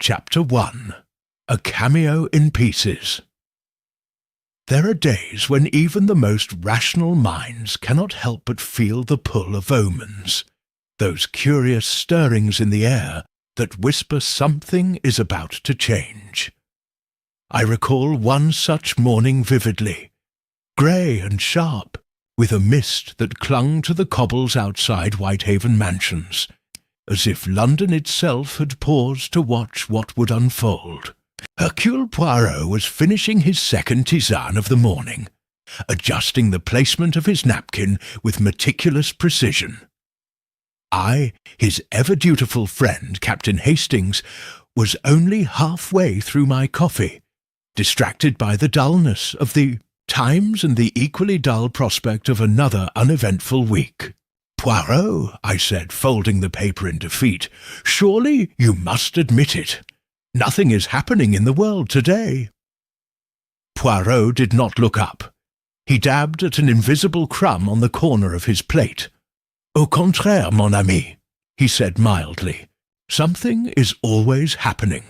Chapter 1. A Cameo in Pieces. There are days when even the most rational minds cannot help but feel the pull of omens, those curious stirrings in the air that whisper something is about to change. I recall one such morning vividly, grey and sharp, with a mist that clung to the cobbles outside Whitehaven Mansions, as if London itself had paused to watch what would unfold. Hercule Poirot was finishing his second tisane of the morning, adjusting the placement of his napkin with meticulous precision. I, his ever-dutiful friend, Captain Hastings, was only halfway through my coffee, distracted by the dullness of the Times and the equally dull prospect of another uneventful week. "Poirot," I said, folding the paper in defeat, "surely you must admit it. Nothing is happening in the world today." Poirot did not look up. He dabbed at an invisible crumb on the corner of his plate. "Au contraire, mon ami," he said mildly. "Something is always happening.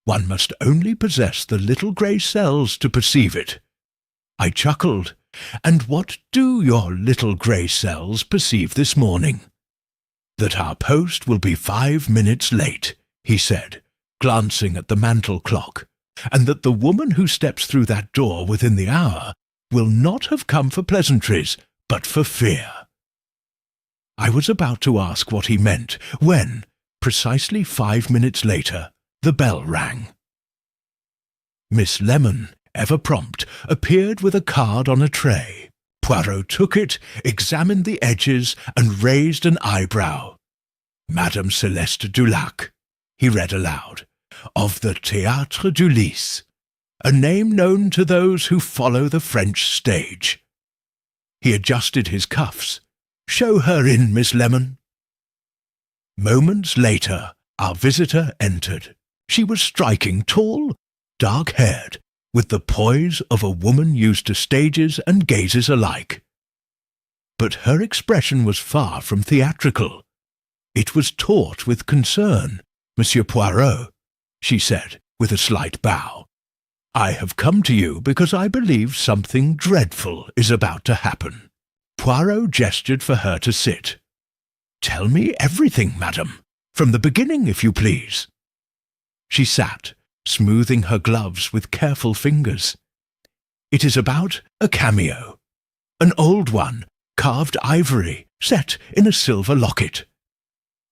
One must only possess the little grey cells to perceive it." I chuckled. "And what do your little grey cells perceive this morning?" "That our post will be 5 minutes late," he said, glancing at the mantel clock, "and that the woman who steps through that door within the hour will not have come for pleasantries, but for fear." I was about to ask what he meant when, precisely 5 minutes later, the bell rang. Miss Lemon, ever prompt, appeared with a card on a tray. Poirot took it, examined the edges, and raised an eyebrow. "Madame Celeste Dulac," he read aloud, "of the Théâtre du Lys, a name known to those who follow the French stage." He adjusted his cuffs. "Show her in, Miss Lemon." Moments later, our visitor entered. She was striking, tall, dark-haired, with the poise of a woman used to stages and gazes alike. But her expression was far from theatrical. It was taut with concern. "Monsieur Poirot," she said, with a slight bow, "I have come to you because I believe something dreadful is about to happen." Poirot gestured for her to sit. "Tell me everything, madam, from the beginning, if you please." She sat, smoothing her gloves with careful fingers. "It is about a cameo, an old one, carved ivory, set in a silver locket.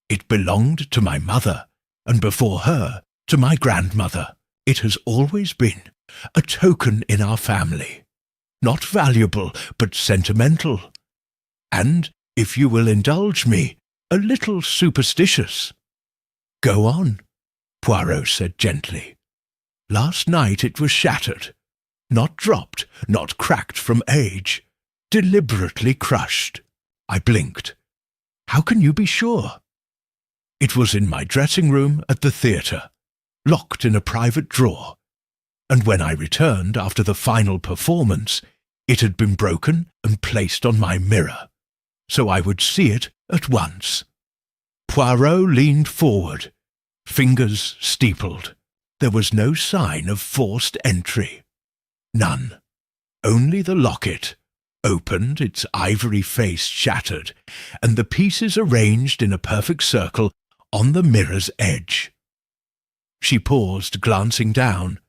It belonged to my mother, and before her, to my grandmother. It has always been a token in our family, not valuable, but sentimental, and, if you will indulge me, a little superstitious." "Go on," Poirot said gently. "Last night it was shattered, not dropped, not cracked from age, deliberately crushed." I blinked. "How can you be sure?" "It was in my dressing-room at the theatre, locked in a private drawer, and when I returned after the final performance, it had been broken and placed on my mirror, so I would see it at once." Poirot leaned forward, fingers steepled. There was no sign of forced entry. None. Only the locket, opened, its ivory face shattered, and the pieces arranged in a perfect circle on the mirror's edge. She paused, glancing down,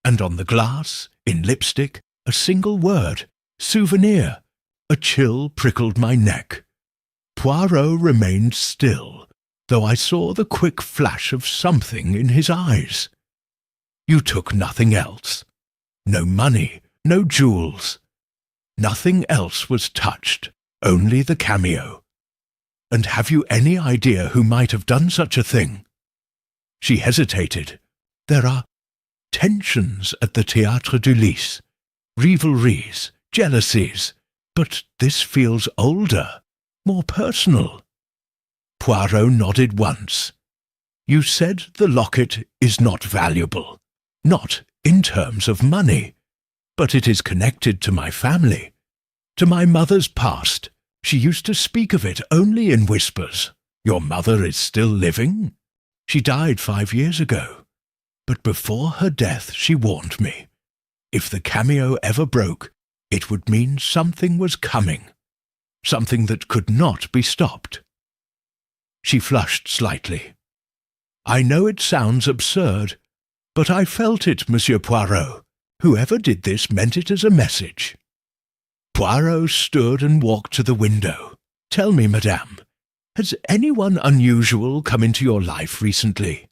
and on the glass, in lipstick, a single word, "souvenir." A chill prickled my neck. Poirot remained still, though I saw the quick flash of something in his eyes. "You took nothing else? No money, no jewels? Nothing else was touched, only the cameo? And have you any idea who might have done such a thing?" She hesitated. "There are tensions at the Théâtre du Lys, rivalries, jealousies, but this feels older, more personal." Poirot nodded once. "You said the locket is not valuable. Not in terms of money, but it is connected to my family, to my mother's past. She used to speak of it only in whispers. Your mother is still living? She died 5 years ago." But before her death she warned me. If the cameo ever broke, it would mean something was coming, something that could not be stopped. She flushed slightly. I know it sounds absurd, but I felt it, Monsieur Poirot. Whoever did this meant it as a message. Poirot stood and walked to the window. Tell me, madame, has anyone unusual come into your life recently?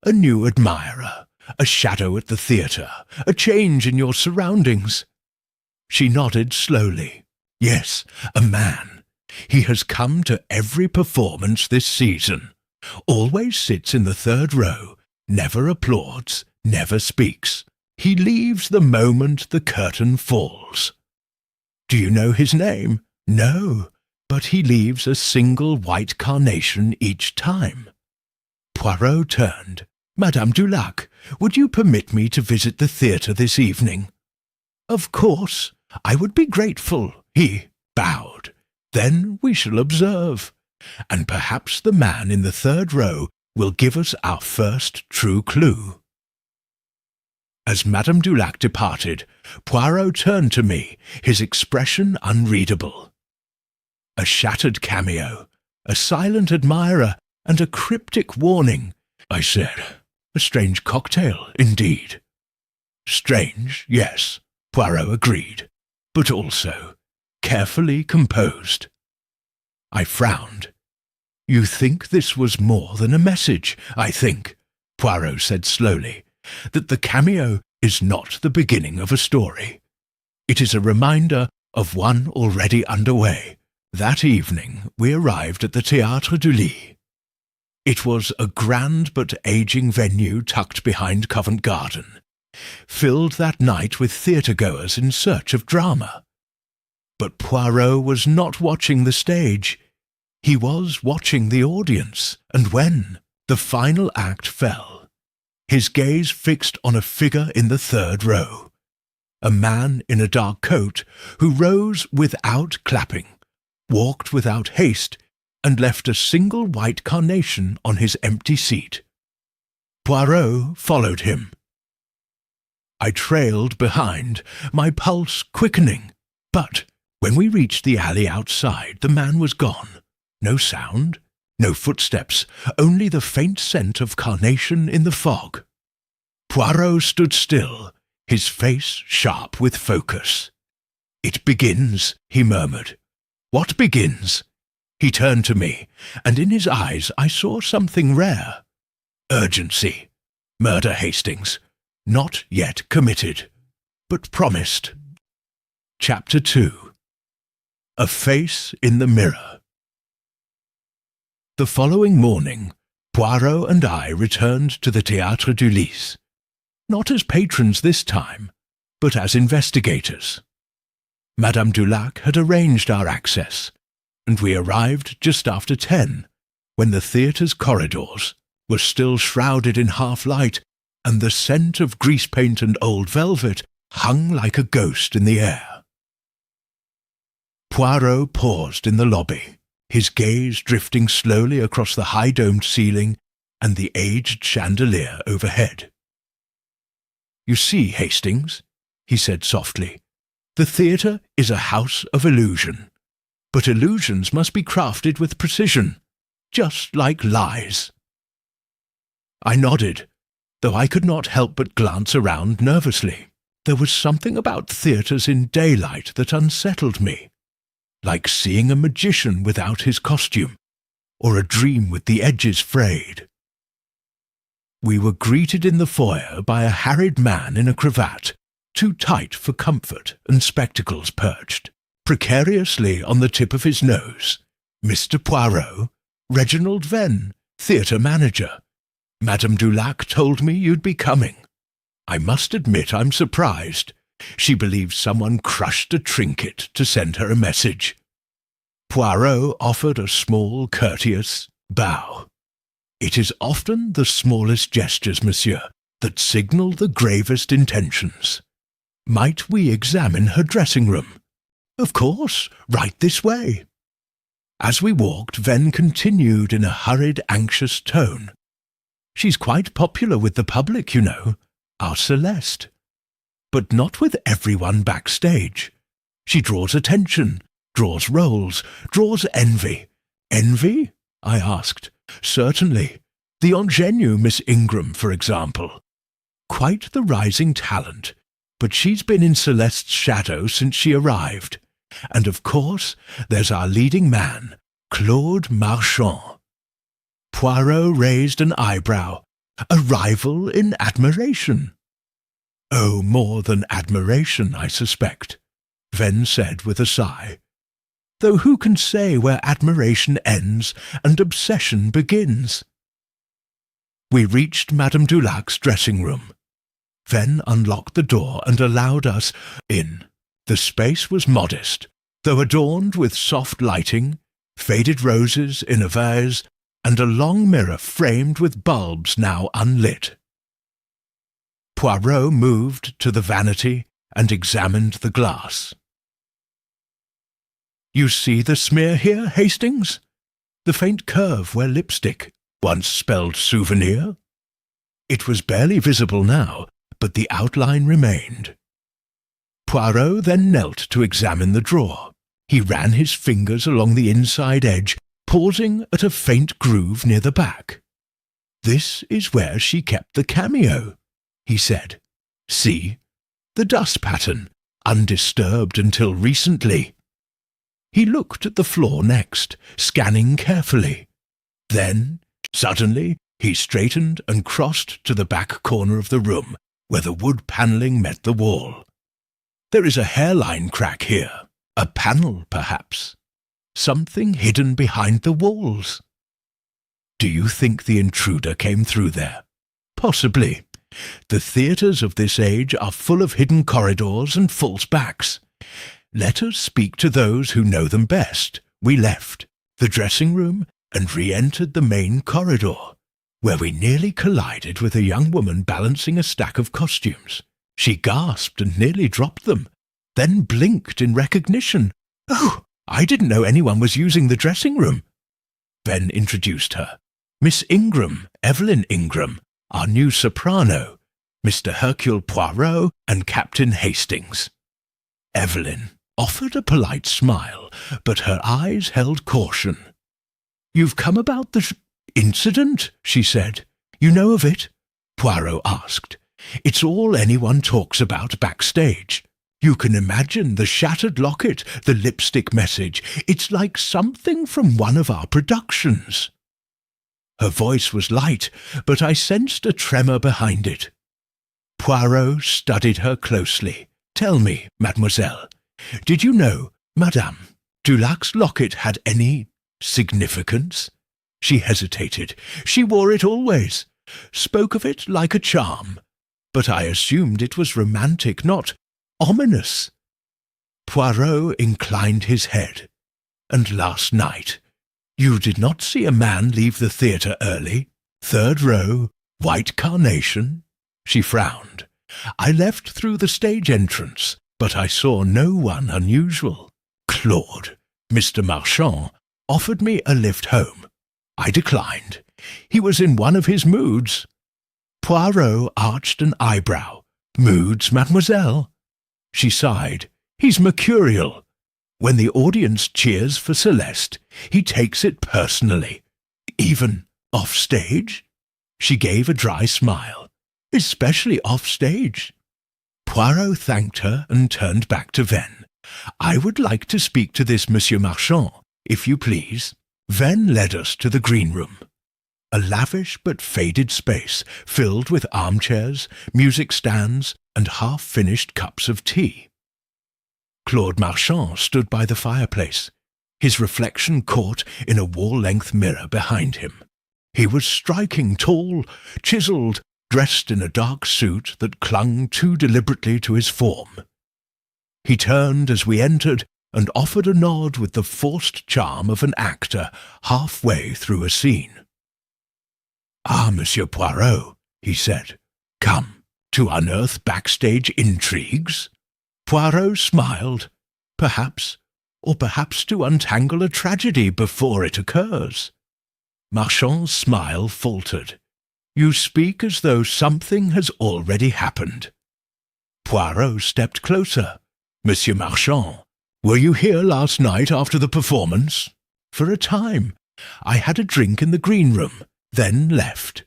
A new admirer, a shadow at the theatre, a change in your surroundings? She nodded slowly. Yes, a man. He has come to every performance this season. Always sits in the third row, never applauds, never speaks. He leaves the moment the curtain falls. Do you know his name? No, but he leaves a single white carnation each time. Poirot turned. Madame Dulac, would you permit me to visit the theatre this evening? Of course, I would be grateful. He bowed. Then we shall observe. And perhaps the man in the third row will give us our first true clue. As Madame Dulac departed, Poirot turned to me, his expression unreadable. A shattered cameo, a silent admirer, and a cryptic warning, I said. A strange cocktail, indeed. Strange, yes, Poirot agreed, but also carefully composed. I frowned. You think this was more than a message, I think, Poirot said slowly, that the cameo is not the beginning of a story. It is a reminder of one already underway. That evening we arrived at the Théâtre du Lys. It was a grand but aging venue tucked behind Covent Garden, filled that night with theatre-goers in search of drama. But Poirot was not watching the stage. He was watching the audience, and when the final act fell, his gaze fixed on a figure in the third row, a man in a dark coat who rose without clapping, walked without haste, and left a single white carnation on his empty seat. Poirot followed him. I trailed behind, my pulse quickening, but when we reached the alley outside, the man was gone. No sound, no footsteps, only the faint scent of carnation in the fog. Poirot stood still, his face sharp with focus. It begins, he murmured. What begins? He turned to me, and in his eyes I saw something rare. Urgency. Murder, Hastings. Not yet committed, but promised. Chapter 2. A Face in the Mirror. The following morning, Poirot and I returned to the Théâtre du Lys, not as patrons this time, but as investigators. Madame Dulac had arranged our access, and we arrived just after 10, when the theatre's corridors were still shrouded in half-light, and the scent of grease paint and old velvet hung like a ghost in the air. Poirot paused in the lobby, his gaze drifting slowly across the high-domed ceiling and the aged chandelier overhead. You see, Hastings, he said softly, the theatre is a house of illusion, but illusions must be crafted with precision, just like lies. I nodded, though I could not help but glance around nervously. There was something about theatres in daylight that unsettled me, like seeing a magician without his costume, or a dream with the edges frayed. We were greeted in the foyer by a harried man in a cravat, too tight for comfort and spectacles perched precariously on the tip of his nose. Mr. Poirot, Reginald Venn, theatre manager. Madame Dulac told me you'd be coming. I must admit I'm surprised. She believes someone crushed a trinket to send her a message. Poirot offered a small, courteous bow. It is often the smallest gestures, monsieur, that signal the gravest intentions. Might we examine her dressing-room? Of course, right this way. As we walked, Venn continued in a hurried, anxious tone. She's quite popular with the public, you know, our Celeste. But not with everyone backstage. She draws attention, draws roles, draws envy. Envy? I asked. Certainly. The ingenue Miss Ingram, for example. Quite the rising talent, but she's been in Celeste's shadow since she arrived. And of course, there's our leading man, Claude Marchand. Poirot raised an eyebrow. A rival in admiration. Oh, more than admiration, I suspect, Venn said with a sigh. Though who can say where admiration ends and obsession begins? We reached Madame Dulac's dressing room. Venn unlocked the door and allowed us in. The space was modest, though adorned with soft lighting, faded roses in a vase, and a long mirror framed with bulbs now unlit. Poirot moved to the vanity and examined the glass. You see the smear here, Hastings? The faint curve where lipstick once spelled souvenir? It was barely visible now, but the outline remained. Poirot then knelt to examine the drawer. He ran his fingers along the inside edge, pausing at a faint groove near the back. This is where she kept the cameo, he said. See, the dust pattern, undisturbed until recently. He looked at the floor next, scanning carefully. Then, suddenly, he straightened and crossed to the back corner of the room, where the wood panelling met the wall. There is a hairline crack here, a panel, perhaps. Something hidden behind the walls. Do you think the intruder came through there? Possibly. The theatres of this age are full of hidden corridors and false backs. Let us speak to those who know them best. We left the dressing room and re-entered the main corridor, where we nearly collided with a young woman balancing a stack of costumes. She gasped and nearly dropped them, then blinked in recognition. Oh, I didn't know anyone was using the dressing room. Ben introduced her. Miss Ingram, Evelyn Ingram, our new soprano, Mr. Hercule Poirot and Captain Hastings. Evelyn offered a polite smile, but her eyes held caution. You've come about the incident, she said. You know of it? Poirot asked. It's all anyone talks about backstage. You can imagine the shattered locket, the lipstick message. It's like something from one of our productions. Her voice was light, but I sensed a tremor behind it. Poirot studied her closely. Tell me, mademoiselle, did you know, Madame, Dulac's locket had any significance? She hesitated. She wore it always, spoke of it like a charm, but I assumed it was romantic, not ominous. Poirot inclined his head. And last night, you did not see a man leave the theatre early? Third row, white carnation? She frowned. I left through the stage entrance, but I saw no one unusual. Claude, Mr. Marchand, offered me a lift home. I declined. He was in one of his moods. Poirot arched an eyebrow. Moods, mademoiselle? She sighed. He's mercurial. When the audience cheers for Celeste, he takes it personally. Even off stage? She gave a dry smile. Especially off stage. Poirot thanked her and turned back to Venn. I would like to speak to this Monsieur Marchand, if you please. Venn led us to the green room. A lavish but faded space filled with armchairs, music stands, and half-finished cups of tea. Claude Marchand stood by the fireplace, his reflection caught in a wall-length mirror behind him. He was striking, tall, chiselled, dressed in a dark suit that clung too deliberately to his form. He turned as we entered and offered a nod with the forced charm of an actor halfway through a scene. "Ah, Monsieur Poirot," he said, "come to unearth backstage intrigues?" Poirot smiled. Perhaps, or perhaps to untangle a tragedy before it occurs. Marchand's smile faltered. You speak as though something has already happened. Poirot stepped closer. Monsieur Marchand, were you here last night after the performance? For a time. I had a drink in the green room, then left.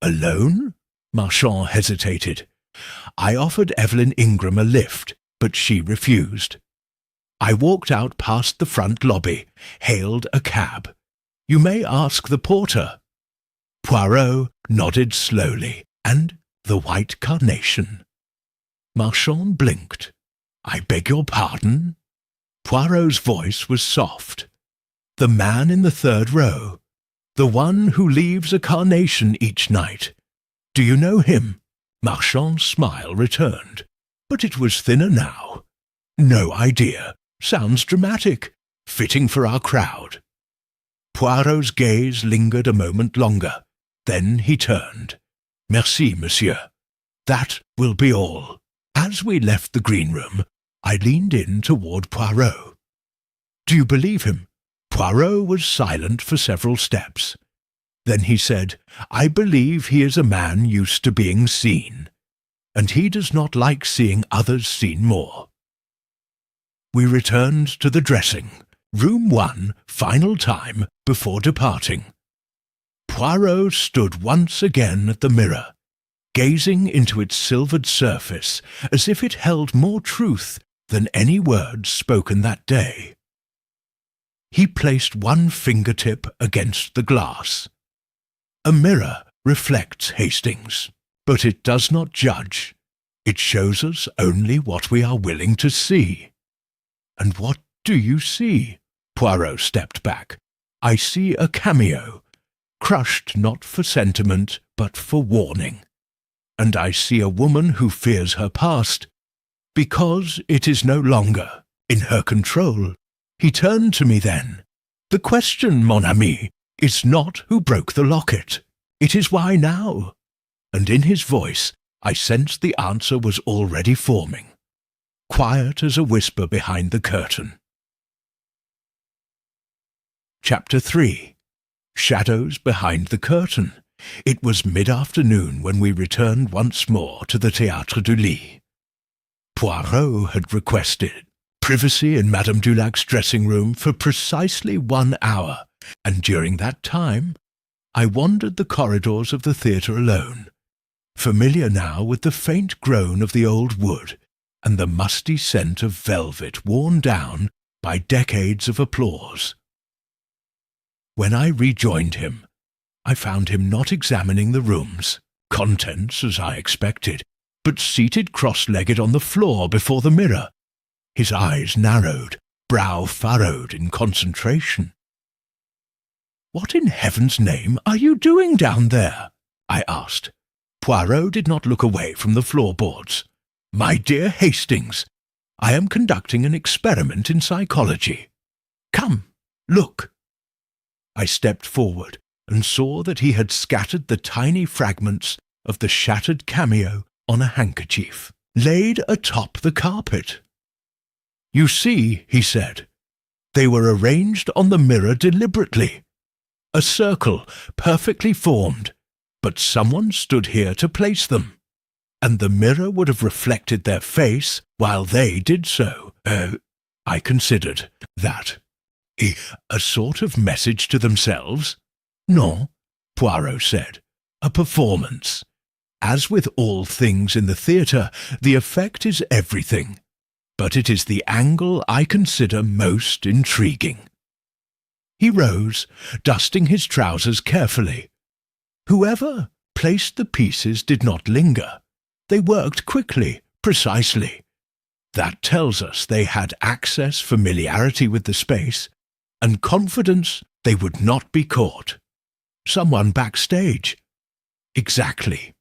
Alone? Marchand hesitated. I offered Evelyn Ingram a lift, but she refused. I walked out past the front lobby, hailed a cab. You may ask the porter. Poirot nodded slowly, and the white carnation. Marchand blinked. I beg your pardon? Poirot's voice was soft. The man in the third row, the one who leaves a carnation each night. Do you know him? Marchand's smile returned, but it was thinner now. No idea. Sounds dramatic, fitting for our crowd. Poirot's gaze lingered a moment longer. Then he turned. Merci, monsieur. That will be all. As we left the green room, I leaned in toward Poirot. Do you believe him? Poirot was silent for several steps. Then he said, I believe he is a man used to being seen, and he does not like seeing others seen more. We returned to the dressing, room 1, final time before departing. Poirot stood once again at the mirror, gazing into its silvered surface as if it held more truth than any words spoken that day. He placed one fingertip against the glass. A mirror reflects Hastings, but it does not judge. It shows us only what we are willing to see. And what do you see? Poirot stepped back. I see a cameo, crushed not for sentiment, but for warning. And I see a woman who fears her past, because it is no longer in her control. He turned to me then. The question, mon ami, is not who broke the locket. It is why now. And in his voice I sensed the answer was already forming, quiet as a whisper behind the curtain. Chapter 3. Shadows behind the curtain. It was mid-afternoon when we returned once more to the Théâtre du Lys. Poirot had requested privacy in Madame Dulac's dressing-room for precisely 1 hour, and during that time I wandered the corridors of the theatre alone, familiar now with the faint groan of the old wood and the musty scent of velvet worn down by decades of applause. When I rejoined him, I found him not examining the room's contents as I expected, but seated cross-legged on the floor before the mirror, his eyes narrowed, brow furrowed in concentration. "What in heaven's name are you doing down there?" I asked. Poirot did not look away from the floorboards. "My dear Hastings, I am conducting an experiment in psychology. Come, look." I stepped forward and saw that he had scattered the tiny fragments of the shattered cameo on a handkerchief, laid atop the carpet. "You see," he said, "they were arranged on the mirror deliberately. A circle, perfectly formed, but someone stood here to place them, and the mirror would have reflected their face while they did so. I considered that. A sort of message to themselves? No, Poirot said. A performance. As with all things in the theatre, the effect is everything, but it is the angle I consider most intriguing." He rose, dusting his trousers carefully. Whoever placed the pieces did not linger. They worked quickly, precisely. That tells us they had access, familiarity with the space, and confidence they would not be caught. Someone backstage. Exactly.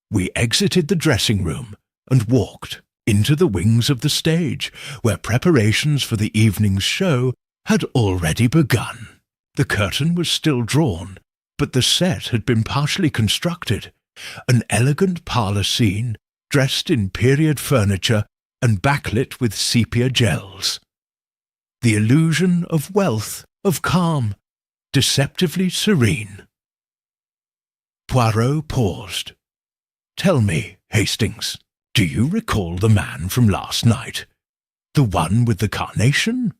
We exited the dressing-room and walked into the wings of the stage, where preparations for the evening's show had already begun. The curtain was still drawn, but the set had been partially constructed, an elegant parlour scene, dressed in period furniture and backlit with sepia gels. The illusion of wealth, of calm, deceptively serene. Poirot paused. "Tell me, Hastings, do you recall the man from last night? The one with the carnation?"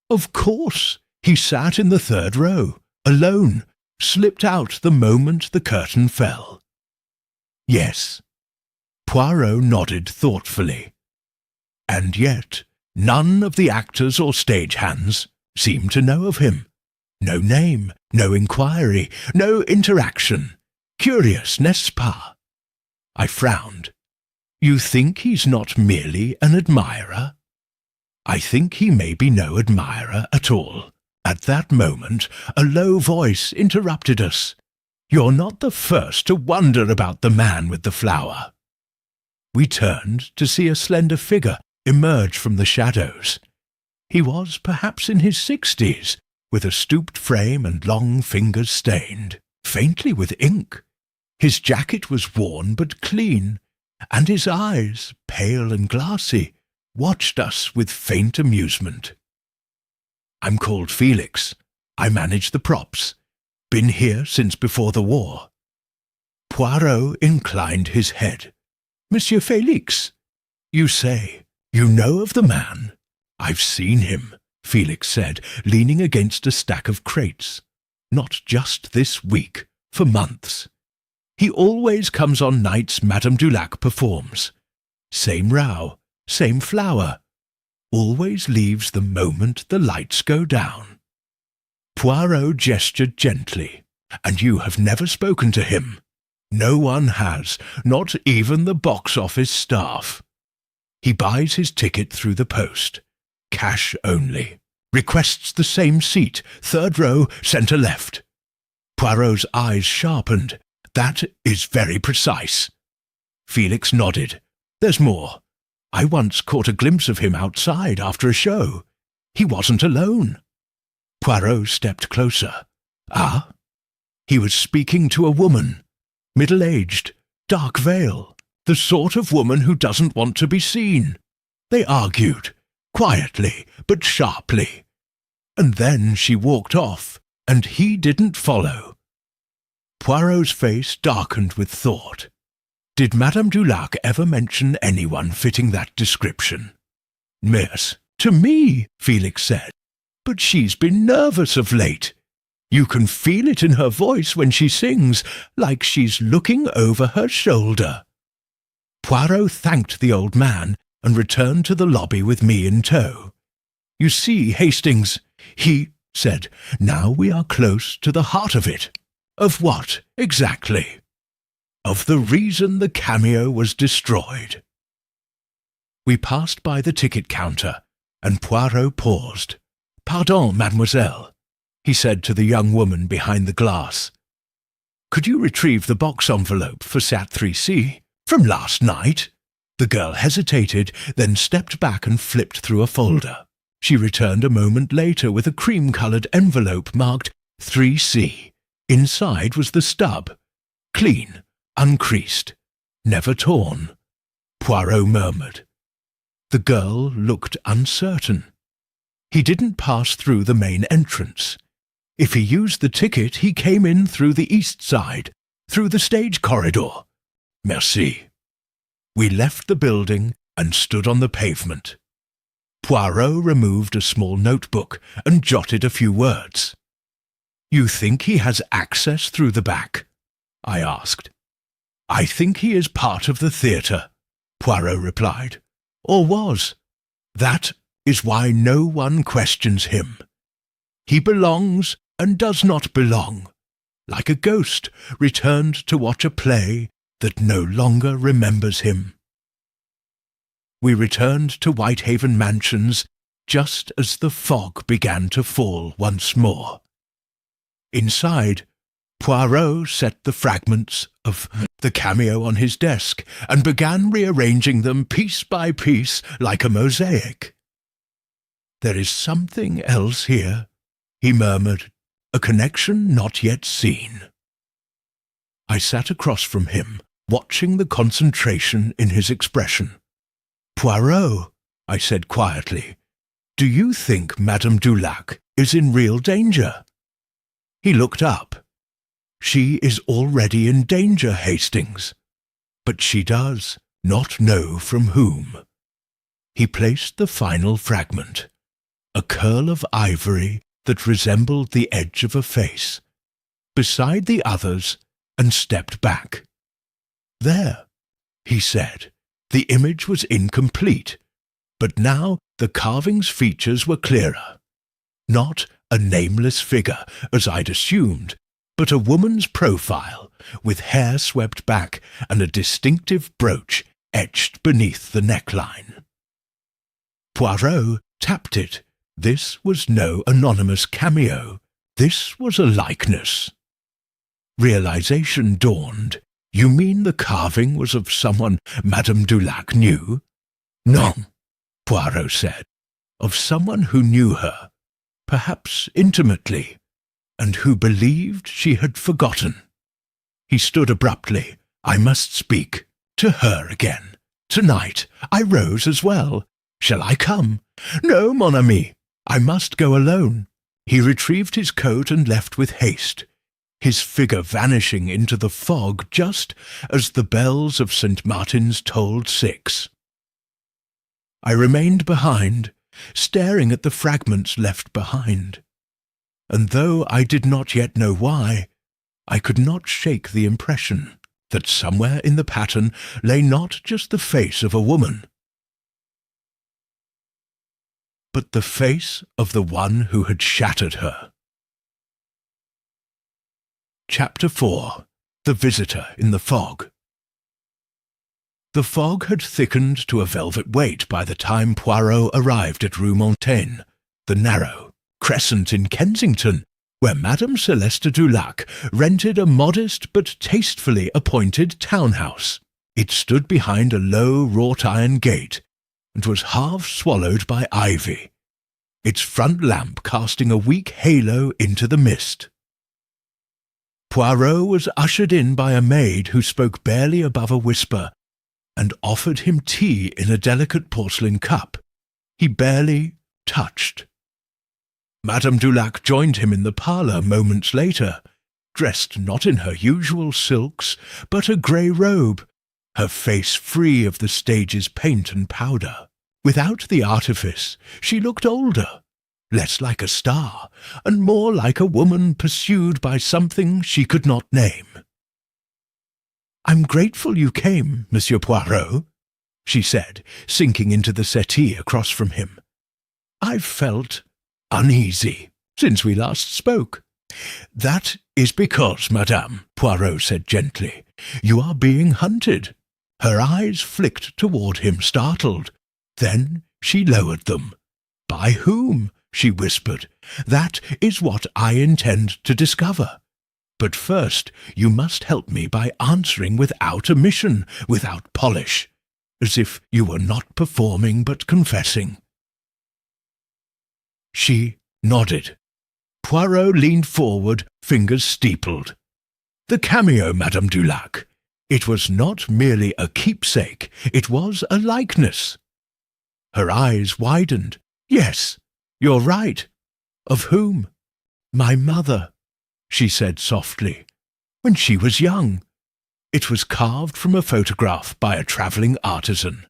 "Of course. He sat in the third row, alone, slipped out the moment the curtain fell." "Yes." Poirot nodded thoughtfully. "And yet none of the actors or stagehands seemed to know of him. No name, no inquiry, no interaction. Curious, n'est-ce pas?" I frowned. "You think he's not merely an admirer?" "I think he may be no admirer at all." At that moment, a low voice interrupted us. "You're not the first to wonder about the man with the flower." We turned to see a slender figure emerge from the shadows. He was perhaps in his 60s, with a stooped frame and long fingers stained, faintly with ink. His jacket was worn but clean, and his eyes, pale and glassy, watched us with faint amusement. "I'm called Felix. I manage the props. Been here since before the war." Poirot inclined his head. "Monsieur Felix, you say you know of the man?" "I've seen him," Felix said, leaning against a stack of crates. "Not just this week, for months. He always comes on nights Madame Dulac performs. Same row, same flower. Always leaves the moment the lights go down." Poirot gestured gently. "And you have never spoken to him?" "No one has, not even the box office staff. He buys his ticket through the post. Cash only. Requests the same seat, third row, centre left." Poirot's eyes sharpened. "That is very precise." Felix nodded. "There's more. I once caught a glimpse of him outside after a show. He wasn't alone." Poirot stepped closer. "Ah?" "He was speaking to a woman. Middle-aged, dark veil, the sort of woman who doesn't want to be seen. They argued, quietly but sharply. And then she walked off, and he didn't follow." Poirot's face darkened with thought. "Did Madame Dulac ever mention anyone fitting that description?" "Yes, to me," Felix said. "But she's been nervous of late. You can feel it in her voice when she sings, like she's looking over her shoulder." Poirot thanked the old man and returned to the lobby with me in tow. "You see, Hastings," he said, "now we are close to the heart of it." "Of what, exactly?" "Of the reason the Cameo was destroyed." We passed by the ticket counter, and Poirot paused. "Pardon, mademoiselle," he said to the young woman behind the glass. "Could you retrieve the box envelope for Sat 3C from last night?" The girl hesitated, then stepped back and flipped through a folder. She returned a moment later with a cream-coloured envelope marked 3C. Inside was the stub. Clean, uncreased, never torn. Poirot murmured. The girl looked uncertain. He didn't pass through the main entrance. If he used the ticket, he came in through the east side, through the stage corridor. Merci. We left the building and stood on the pavement. Poirot removed a small notebook and jotted a few words. "You think he has access through the back?" I asked. "I think he is part of the theatre," Poirot replied. "Or was. That is why no one questions him. He belongs and does not belong, like a ghost returned to watch a play that no longer remembers him." We returned to Whitehaven Mansions just as the fog began to fall once more. Inside, Poirot set the fragments of the Cameo on his desk and began rearranging them piece by piece like a mosaic. "There is something else here," he murmured, "a connection not yet seen." I sat across from him, watching the concentration in his expression. "Poirot," I said quietly, "do you think Madame Dulac is in real danger?" He looked up. She is already in danger, Hastings. But she does not know from whom. He placed the final fragment, a curl of ivory that resembled the edge of a face, beside the others, and stepped back. There, he said. The image was incomplete, but now the carving's features were clearer. Not a nameless figure, as I'd assumed, but a woman's profile, with hair swept back and a distinctive brooch etched beneath the neckline. Poirot tapped it. This was no anonymous cameo. This was a likeness. Realization dawned. You mean the carving was of someone Madame Dulac knew? Non, Poirot said. Of someone who knew her, perhaps intimately, and who believed she had forgotten. He stood abruptly. I must speak. To her again. Tonight. I rose as well. Shall I come? No, mon ami. I must go alone. He retrieved his coat and left with haste, his figure vanishing into the fog just as the bells of St. Martin's tolled 6. I remained behind, staring at the fragments left behind, and though I did not yet know why, I could not shake the impression that somewhere in the pattern lay not just the face of a woman, but the face of the one who had shattered her. Chapter 4. The Visitor in the Fog. The fog had thickened to a velvet weight by the time Poirot arrived at Rue Montaigne, the narrow crescent in Kensington, where Madame Celeste Dulac rented a modest but tastefully appointed townhouse. It stood behind a low wrought-iron gate, and was half swallowed by ivy, its front lamp casting a weak halo into the mist. Poirot was ushered in by a maid who spoke barely above a whisper, and offered him tea in a delicate porcelain cup he barely touched. Madame Dulac joined him in the parlour moments later, dressed not in her usual silks, but a grey robe, her face free of the stage's paint and powder. Without the artifice, she looked older, less like a star, and more like a woman pursued by something she could not name. "I'm grateful you came, Monsieur Poirot," she said, sinking into the settee across from him. "I've felt uneasy since we last spoke." "That is because, madame," Poirot said gently, "you are being hunted." Her eyes flicked toward him, startled. Then she lowered them. "By whom?" she whispered. "That is what I intend to discover. But first you must help me by answering without omission, without polish, as if you were not performing but confessing." She nodded. Poirot leaned forward, fingers steepled. "The cameo, Madame Dulac. It was not merely a keepsake, it was a likeness." Her eyes widened. "Yes, you're right. Of whom?" "My mother," she said softly, "when she was young. It was carved from a photograph by a travelling artisan.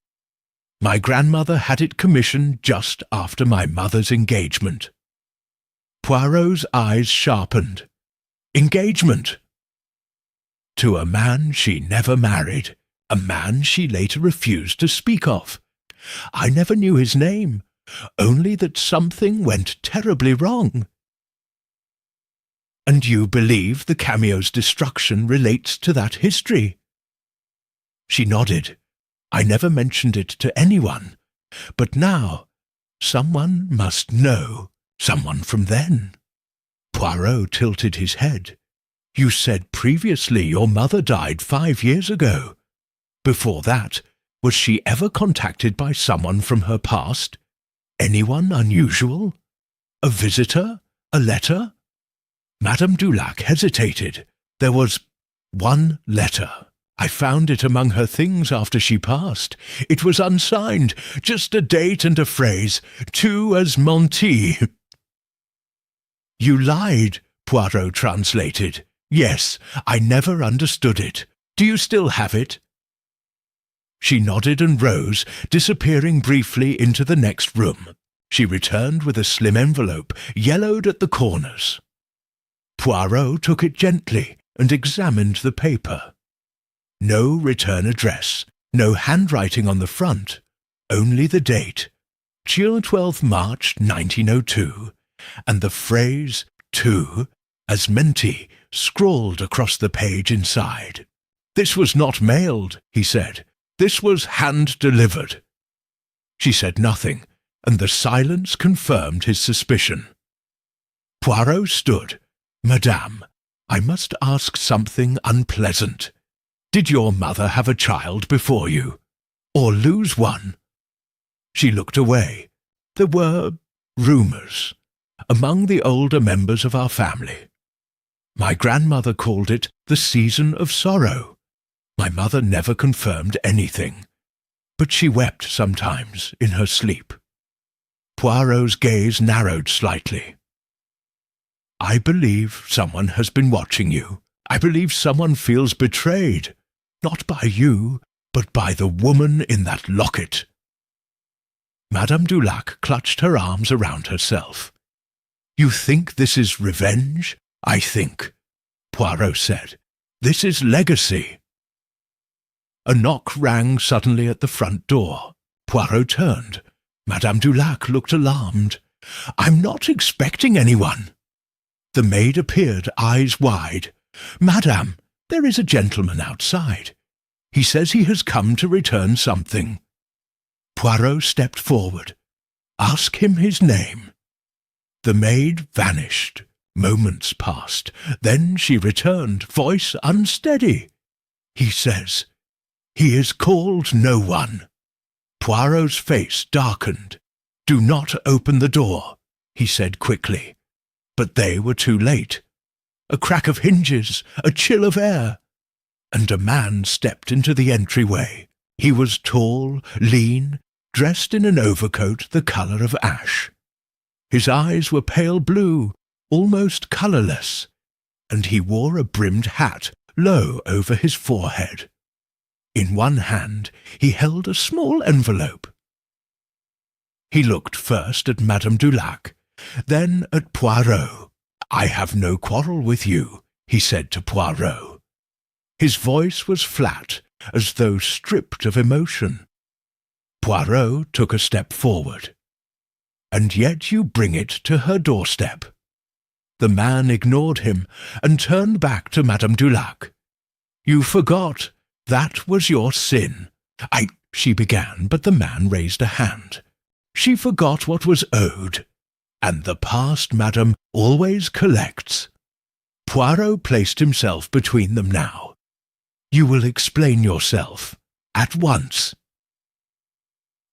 My grandmother had it commissioned just after my mother's engagement." Poirot's eyes sharpened. "Engagement?" "To a man she never married, a man she later refused to speak of. I never knew his name, only that something went terribly wrong." "And you believe the cameo's destruction relates to that history?" She nodded. "I never mentioned it to anyone, but now someone must know, someone from then." Poirot tilted his head. "You said previously your mother died 5 years ago. Before that, was she ever contacted by someone from her past? Anyone unusual? A visitor? A letter?" Madame Dulac hesitated. "There was one letter. I found it among her things after she passed. It was unsigned, just a date and a phrase, tu as menti." "You lied," Poirot translated. Yes, I never understood it. Do you still have it?" She nodded and rose, disappearing briefly into the next room. She returned with a slim envelope, yellowed at the corners. Poirot took it gently and examined the paper. No return address, no handwriting on the front, only the date, till 12th March 1902, and the phrase "to" as menti scrawled across the page inside. "This was not mailed," he said. "This was hand-delivered." She said nothing, and the silence confirmed his suspicion. Poirot stood. "Madame, I must ask something unpleasant. Did your mother have a child before you? Or lose one?" She looked away. "There were rumours among the older members of our family. My grandmother called it the season of sorrow. My mother never confirmed anything, but she wept sometimes in her sleep." Poirot's gaze narrowed slightly. "I believe someone has been watching you. I believe someone feels betrayed, not by you, but by the woman in that locket." Madame Dulac clutched her arms around herself. "You think this is revenge?" "I think," Poirot said, "this is legacy." A knock rang suddenly at the front door. Poirot turned. Madame Dulac looked alarmed. "I'm not expecting anyone." The maid appeared, eyes wide. "Madame, there is a gentleman outside. He says he has come to return something." Poirot stepped forward. "Ask him his name." The maid vanished. Moments passed. Then she returned, voice unsteady. "He says he is called no one." Poirot's face darkened. "Do not open the door," he said quickly. But they were too late. A crack of hinges, a chill of air, and a man stepped into the entryway. He was tall, lean, dressed in an overcoat the colour of ash. His eyes were pale blue, almost colourless, and he wore a brimmed hat low over his forehead. In one hand he held a small envelope. He looked first at Madame Dulac, then at Poirot. "I have no quarrel with you," he said to Poirot. His voice was flat, as though stripped of emotion. Poirot took a step forward. "And yet you bring it to her doorstep." The man ignored him and turned back to Madame Dulac. "You forgot. That was your sin." She began, but the man raised a hand. "She forgot what was owed. And the past, madam, always collects." Poirot placed himself between them now. "You will explain yourself. At once."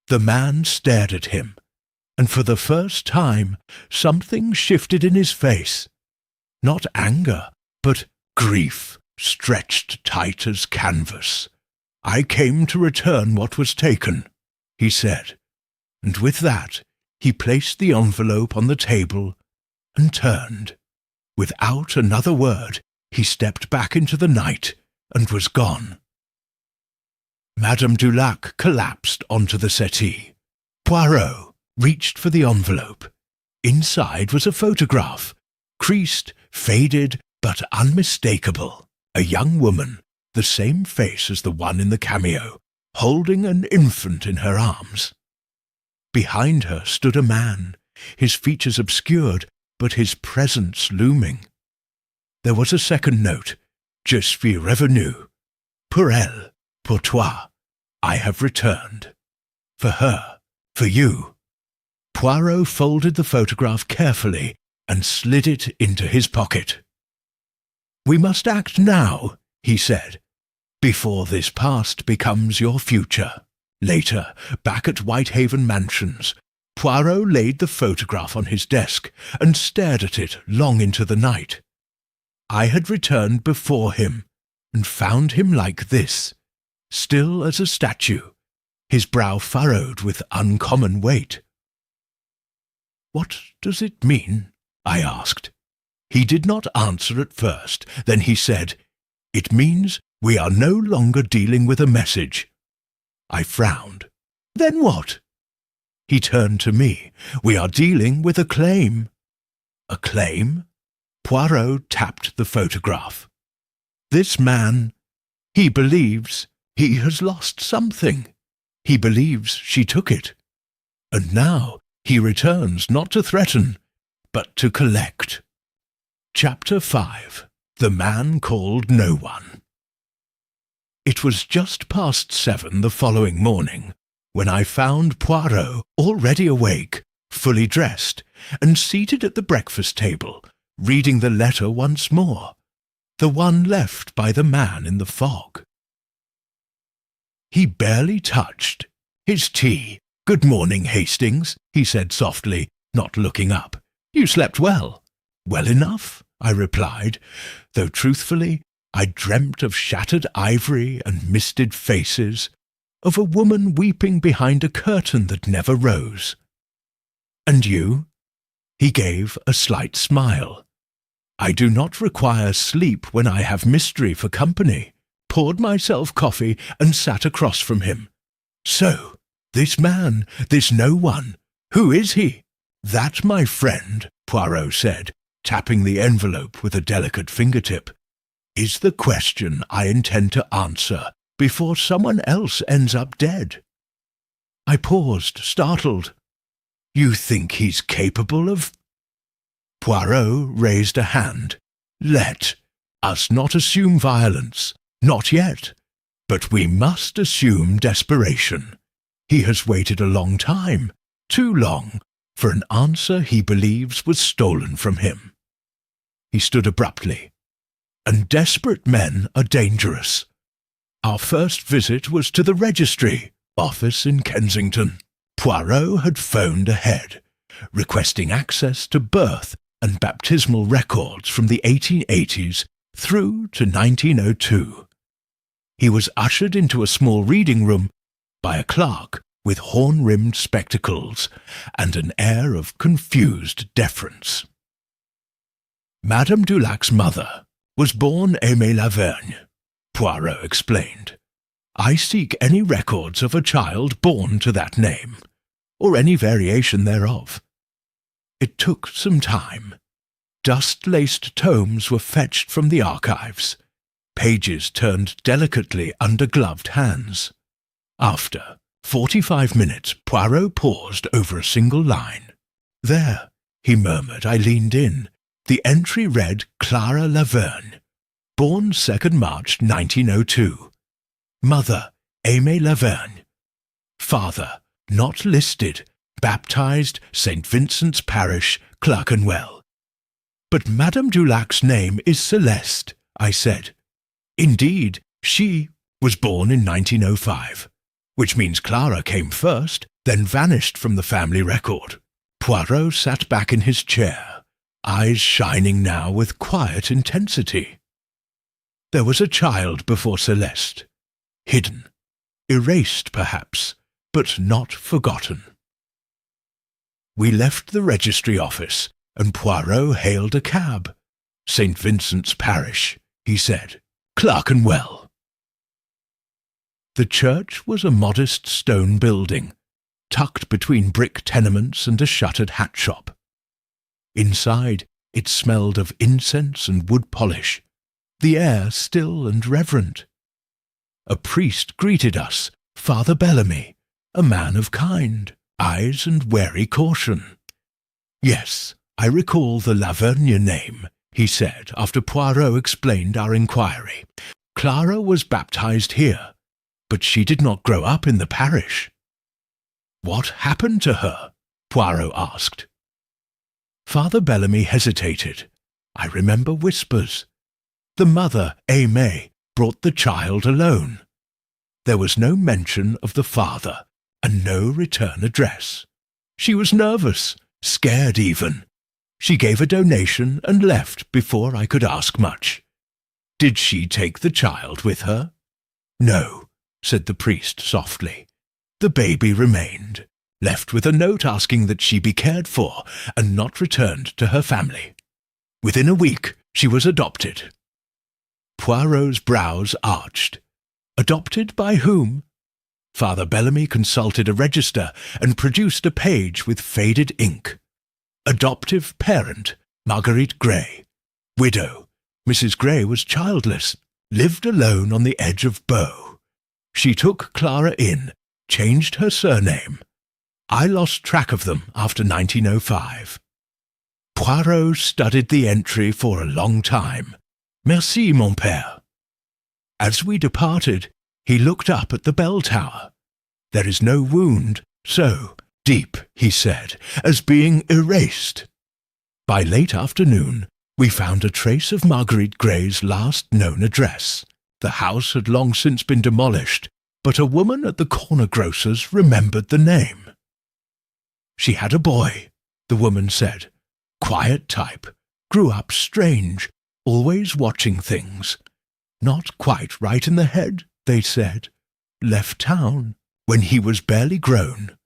The man stared at him, and for the first time something shifted in his face. Not anger, but grief, stretched tight as canvas. "I came to return what was taken," he said, and with that he placed the envelope on the table and turned. Without another word, he stepped back into the night and was gone. Madame Dulac collapsed onto the settee. Poirot reached for the envelope. Inside was a photograph, creased, faded, but unmistakable. A young woman, the same face as the one in the Cameo, holding an infant in her arms. Behind her stood a man, his features obscured, but his presence looming. There was a second note. "Je suis revenu. Pour elle, pour toi. I have returned. For her, for you." Poirot folded the photograph carefully and slid it into his pocket. "We must act now," he said, "before this past becomes your future." Later, back at Whitehaven Mansions, Poirot laid the photograph on his desk and stared at it long into the night. I had returned before him and found him like this, still as a statue, his brow furrowed with uncommon weight. "What does it mean?" I asked. He did not answer at first. Then he said, "It means we are no longer dealing with a message." I frowned. "Then what?" He turned to me. "We are dealing with a claim." "A claim?" Poirot tapped the photograph. "This man, he believes he has lost something. He believes she took it. And now he returns not to threaten, but to collect." Chapter 5. The Man Called No One. It was just past 7 the following morning when I found Poirot already awake, fully dressed, and seated at the breakfast table, reading the letter once more, the one left by the man in the fog. He barely touched his tea. "Good morning, Hastings," he said softly, not looking up. "You slept well." "Well enough," I replied, though truthfully I dreamt of shattered ivory and misted faces, of a woman weeping behind a curtain that never rose. "And you?" He gave a slight smile. "I do not require sleep when I have mystery for company," poured myself coffee and sat across from him. "So, this man, this no one, who is he?" "That, my friend," Poirot said, tapping the envelope with a delicate fingertip, "is the question I intend to answer before someone else ends up dead." I paused, startled. "You think he's capable of—" Poirot raised a hand. "Let us not assume violence. Not yet. But we must assume desperation. He has waited a long time, too long, for an answer he believes was stolen from him." He stood abruptly. "And desperate men are dangerous. Our first visit was to the registry office in Kensington. Poirot had phoned ahead, requesting access to birth and baptismal records from the 1880s through to 1902. He was ushered into a small reading room by a clerk with horn-rimmed spectacles and an air of confused deference. "Madame Dulac's mother was born Aimée Lavergne," Poirot explained. "I seek any records of a child born to that name, or any variation thereof." It took some time. Dust-laced tomes were fetched from the archives, pages turned delicately under gloved hands. After 45 minutes, Poirot paused over a single line. "There," he murmured. I leaned in. The entry read Clara Lavergne, born 2nd March 1902. Mother, Aimée Lavergne. Father, not listed, baptized St. Vincent's Parish, Clerkenwell. "But Madame Dulac's name is Celeste," I said. "Indeed, she was born in 1905, which means Clara came first, then vanished from the family record." Poirot sat back in his chair, eyes shining now with quiet intensity. "There was a child before Celeste, hidden, erased perhaps, but not forgotten." We left the registry office, and Poirot hailed a cab. "St. Vincent's Parish," he said. "Clerkenwell." The church was a modest stone building, tucked between brick tenements and a shuttered hat shop. Inside, it smelled of incense and wood polish, the air still and reverent. A priest greeted us, Father Bellamy, a man of kind eyes and wary caution. "Yes, I recall the Lavergne name," he said after Poirot explained our inquiry. "Clara was baptized here, but she did not grow up in the parish." "What happened to her?" Poirot asked. Father Bellamy hesitated. I remember whispers. The mother, Aimée, brought the child alone. There was no mention of the father, and no return address. She was nervous, scared even. She gave a donation and left before I could ask much. "Did she take the child with her?" "No," said the priest softly. "The baby remained, left with a note asking that she be cared for and not returned to her family." Within a week, she was adopted. Poirot's brows arched. Adopted by whom? Father Bellamy consulted a register and produced a page with faded ink. Adoptive parent, Marguerite Gray. Widow, Mrs. Gray was childless, lived alone on the edge of Bow. She took Clara in, changed her surname. I lost track of them after 1905. Poirot studied the entry for a long time. Merci, mon père. As we departed, he looked up at the bell tower. There is no wound, so deep, he said, as being erased. By late afternoon, we found a trace of Marguerite Gray's last known address. The house had long since been demolished, but a woman at the corner grocer's remembered the name. She had a boy, the woman said. Quiet type, grew up strange, always watching things. Not quite right in the head, they said. Left town when he was barely grown.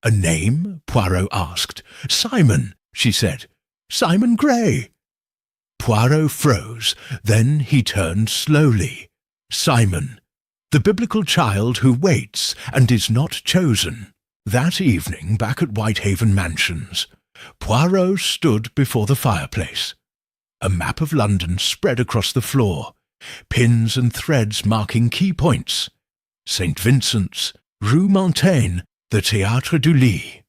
A name? Poirot asked. Simon, she said. Simon Gray. Poirot froze, then he turned slowly. Simon, the biblical child who waits and is not chosen. That evening, back at Whitehaven Mansions, Poirot stood before the fireplace. A map of London spread across the floor, pins and threads marking key points. St. Vincent's, Rue Montaigne, the Théâtre du Lys.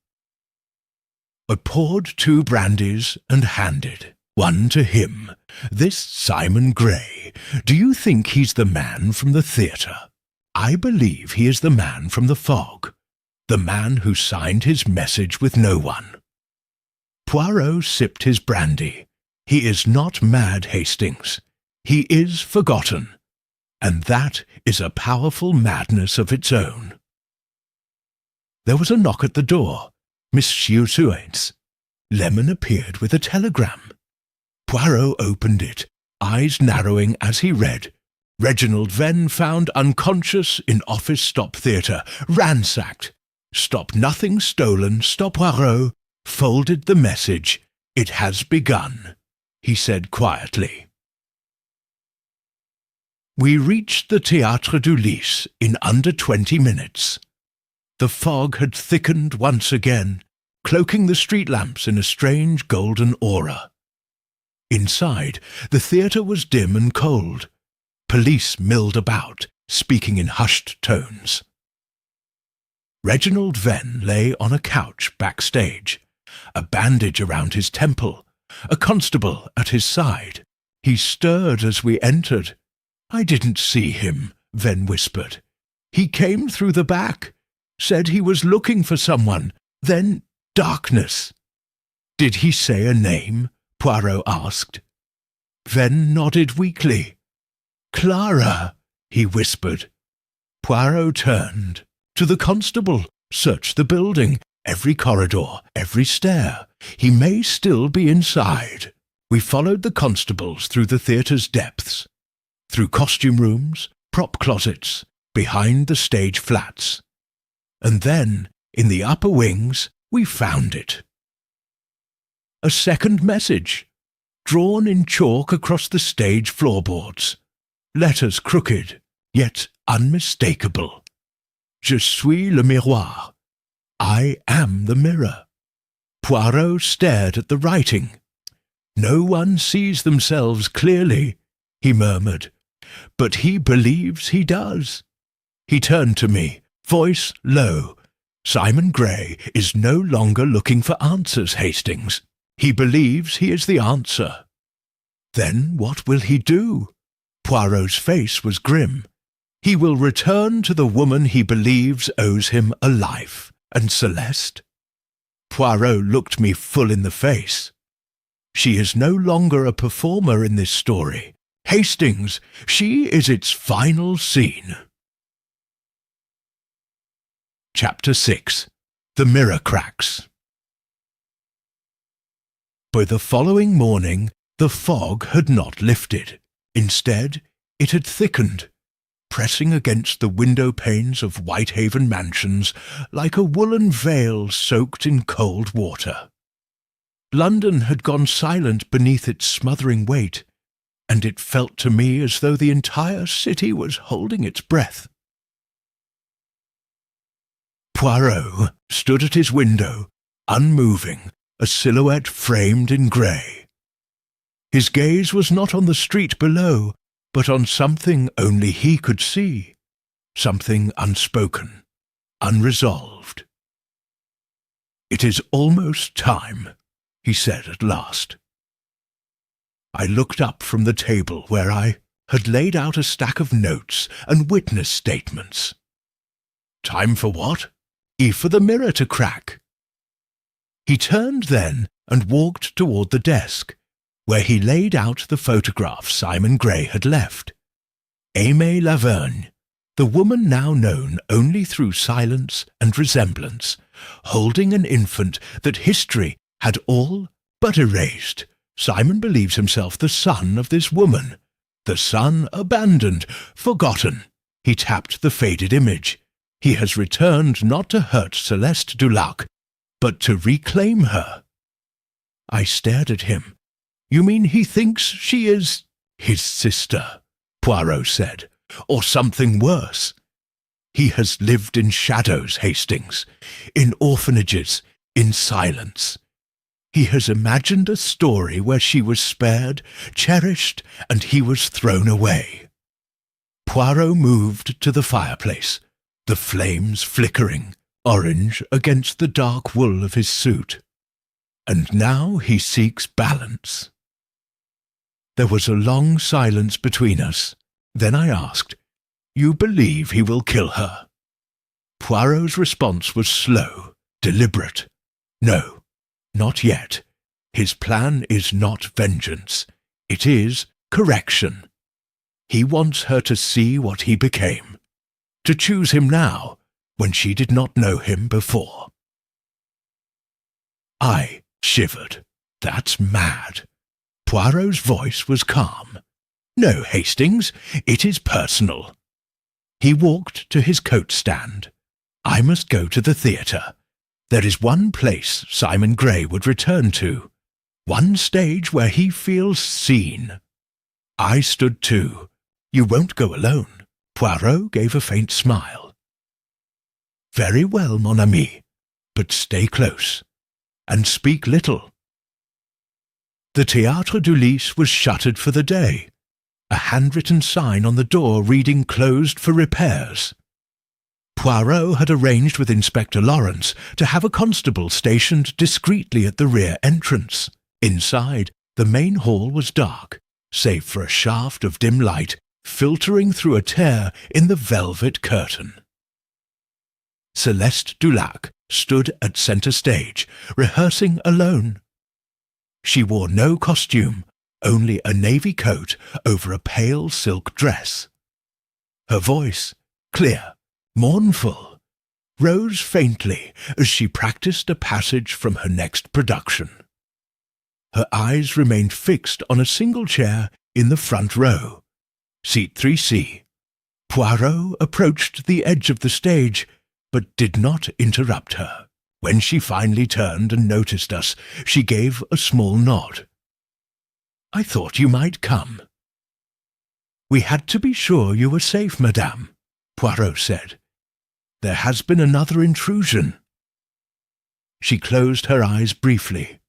I poured 2 brandies and handed one to him. This Simon Gray, do you think he's the man from the theatre? I believe he is the man from the fog, the man who signed his message with no one. Poirot sipped his brandy. He is not mad, Hastings. He is forgotten, and that is a powerful madness of its own. There was a knock at the door. Miss Chiusuets. Lemon appeared with a telegram. Poirot opened it, eyes narrowing as he read. Reginald Venn found unconscious in office stop theatre, ransacked. Stop nothing stolen, stop Poirot, folded the message. It has begun, he said quietly. We reached the Théâtre du Lys in under 20 minutes. The fog had thickened once again, cloaking the street lamps in a strange golden aura. Inside, the theatre was dim and cold. Police milled about, speaking in hushed tones. Reginald Venn lay on a couch backstage, a bandage around his temple, a constable at his side. He stirred as we entered. I didn't see him, Venn whispered. He came through the back, said he was looking for someone, then darkness. Did he say a name? Poirot asked. Venn nodded weakly. Clara, he whispered. Poirot turned. To the constable, search the building, every corridor, every stair. He may still be inside. We followed the constables through the theatre's depths, through costume rooms, prop closets, behind the stage flats. And then, in the upper wings, we found it. A second message, drawn in chalk across the stage floorboards. Letters crooked, yet unmistakable. Je suis le miroir. I am the mirror. Poirot stared at the writing. No one sees themselves clearly, he murmured, but he believes he does. He turned to me, voice low. Simon Gray is no longer looking for answers, Hastings. He believes he is the answer. Then what will he do? Poirot's face was grim. He will return to the woman he believes owes him a life. And Celeste? Poirot looked me full in the face. She is no longer a performer in this story. Hastings, she is its final scene. Chapter 6. The Mirror Cracks. By the following morning, the fog had not lifted. Instead, it had thickened, pressing against the window panes of Whitehaven Mansions like a woolen veil soaked in cold water. London had gone silent beneath its smothering weight, and it felt to me as though the entire city was holding its breath. Poirot stood at his window, unmoving, a silhouette framed in grey. His gaze was not on the street below, but on something only he could see, something unspoken, unresolved. "It is almost time," he said at last. I looked up from the table where I had laid out a stack of notes and witness statements. Time for what? For the mirror to crack. He turned then and walked toward the desk, where he laid out the photograph Simon Gray had left. Aimée Lavergne, the woman now known only through silence and resemblance, holding an infant that history had all but erased. Simon believes himself the son of this woman, the son abandoned, forgotten. He tapped the faded image. He has returned not to hurt Celeste Dulac, but to reclaim her. I stared at him. "You mean he thinks she is his sister?" Poirot said. "Or something worse? He has lived in shadows, Hastings, in orphanages, in silence. He has imagined a story where she was spared, cherished, and he was thrown away." Poirot moved to the fireplace, the flames flickering, orange against the dark wool of his suit. "And now he seeks balance." There was a long silence between us. Then I asked, "You believe he will kill her?" Poirot's response was slow, deliberate. "No, not yet. His plan is not vengeance. It is correction. He wants her to see what he became, to choose him now, when she did not know him before." I shivered. "That's mad." Poirot's voice was calm. "No, Hastings, it is personal." He walked to his coat stand. "I must go to the theatre. There is one place Simon Gray would return to, one stage where he feels seen." I stood too. "You won't go alone?" Poirot gave a faint smile. "Very well, mon ami, but stay close, and speak little." The Théâtre du Lys was shuttered for the day, a handwritten sign on the door reading "Closed for repairs." Poirot had arranged with Inspector Lawrence to have a constable stationed discreetly at the rear entrance. Inside, the main hall was dark, save for a shaft of dim light filtering through a tear in the velvet curtain. Celeste Dulac stood at centre stage, rehearsing alone. She wore no costume, only a navy coat over a pale silk dress. Her voice, clear, mournful, rose faintly as she practised a passage from her next production. Her eyes remained fixed on a single chair in the front row, seat 3C. Poirot approached the edge of the stage, but did not interrupt her. When she finally turned and noticed us, she gave a small nod. "I thought you might come." "We had to be sure you were safe, madame," Poirot said. "There has been another intrusion." She closed her eyes briefly.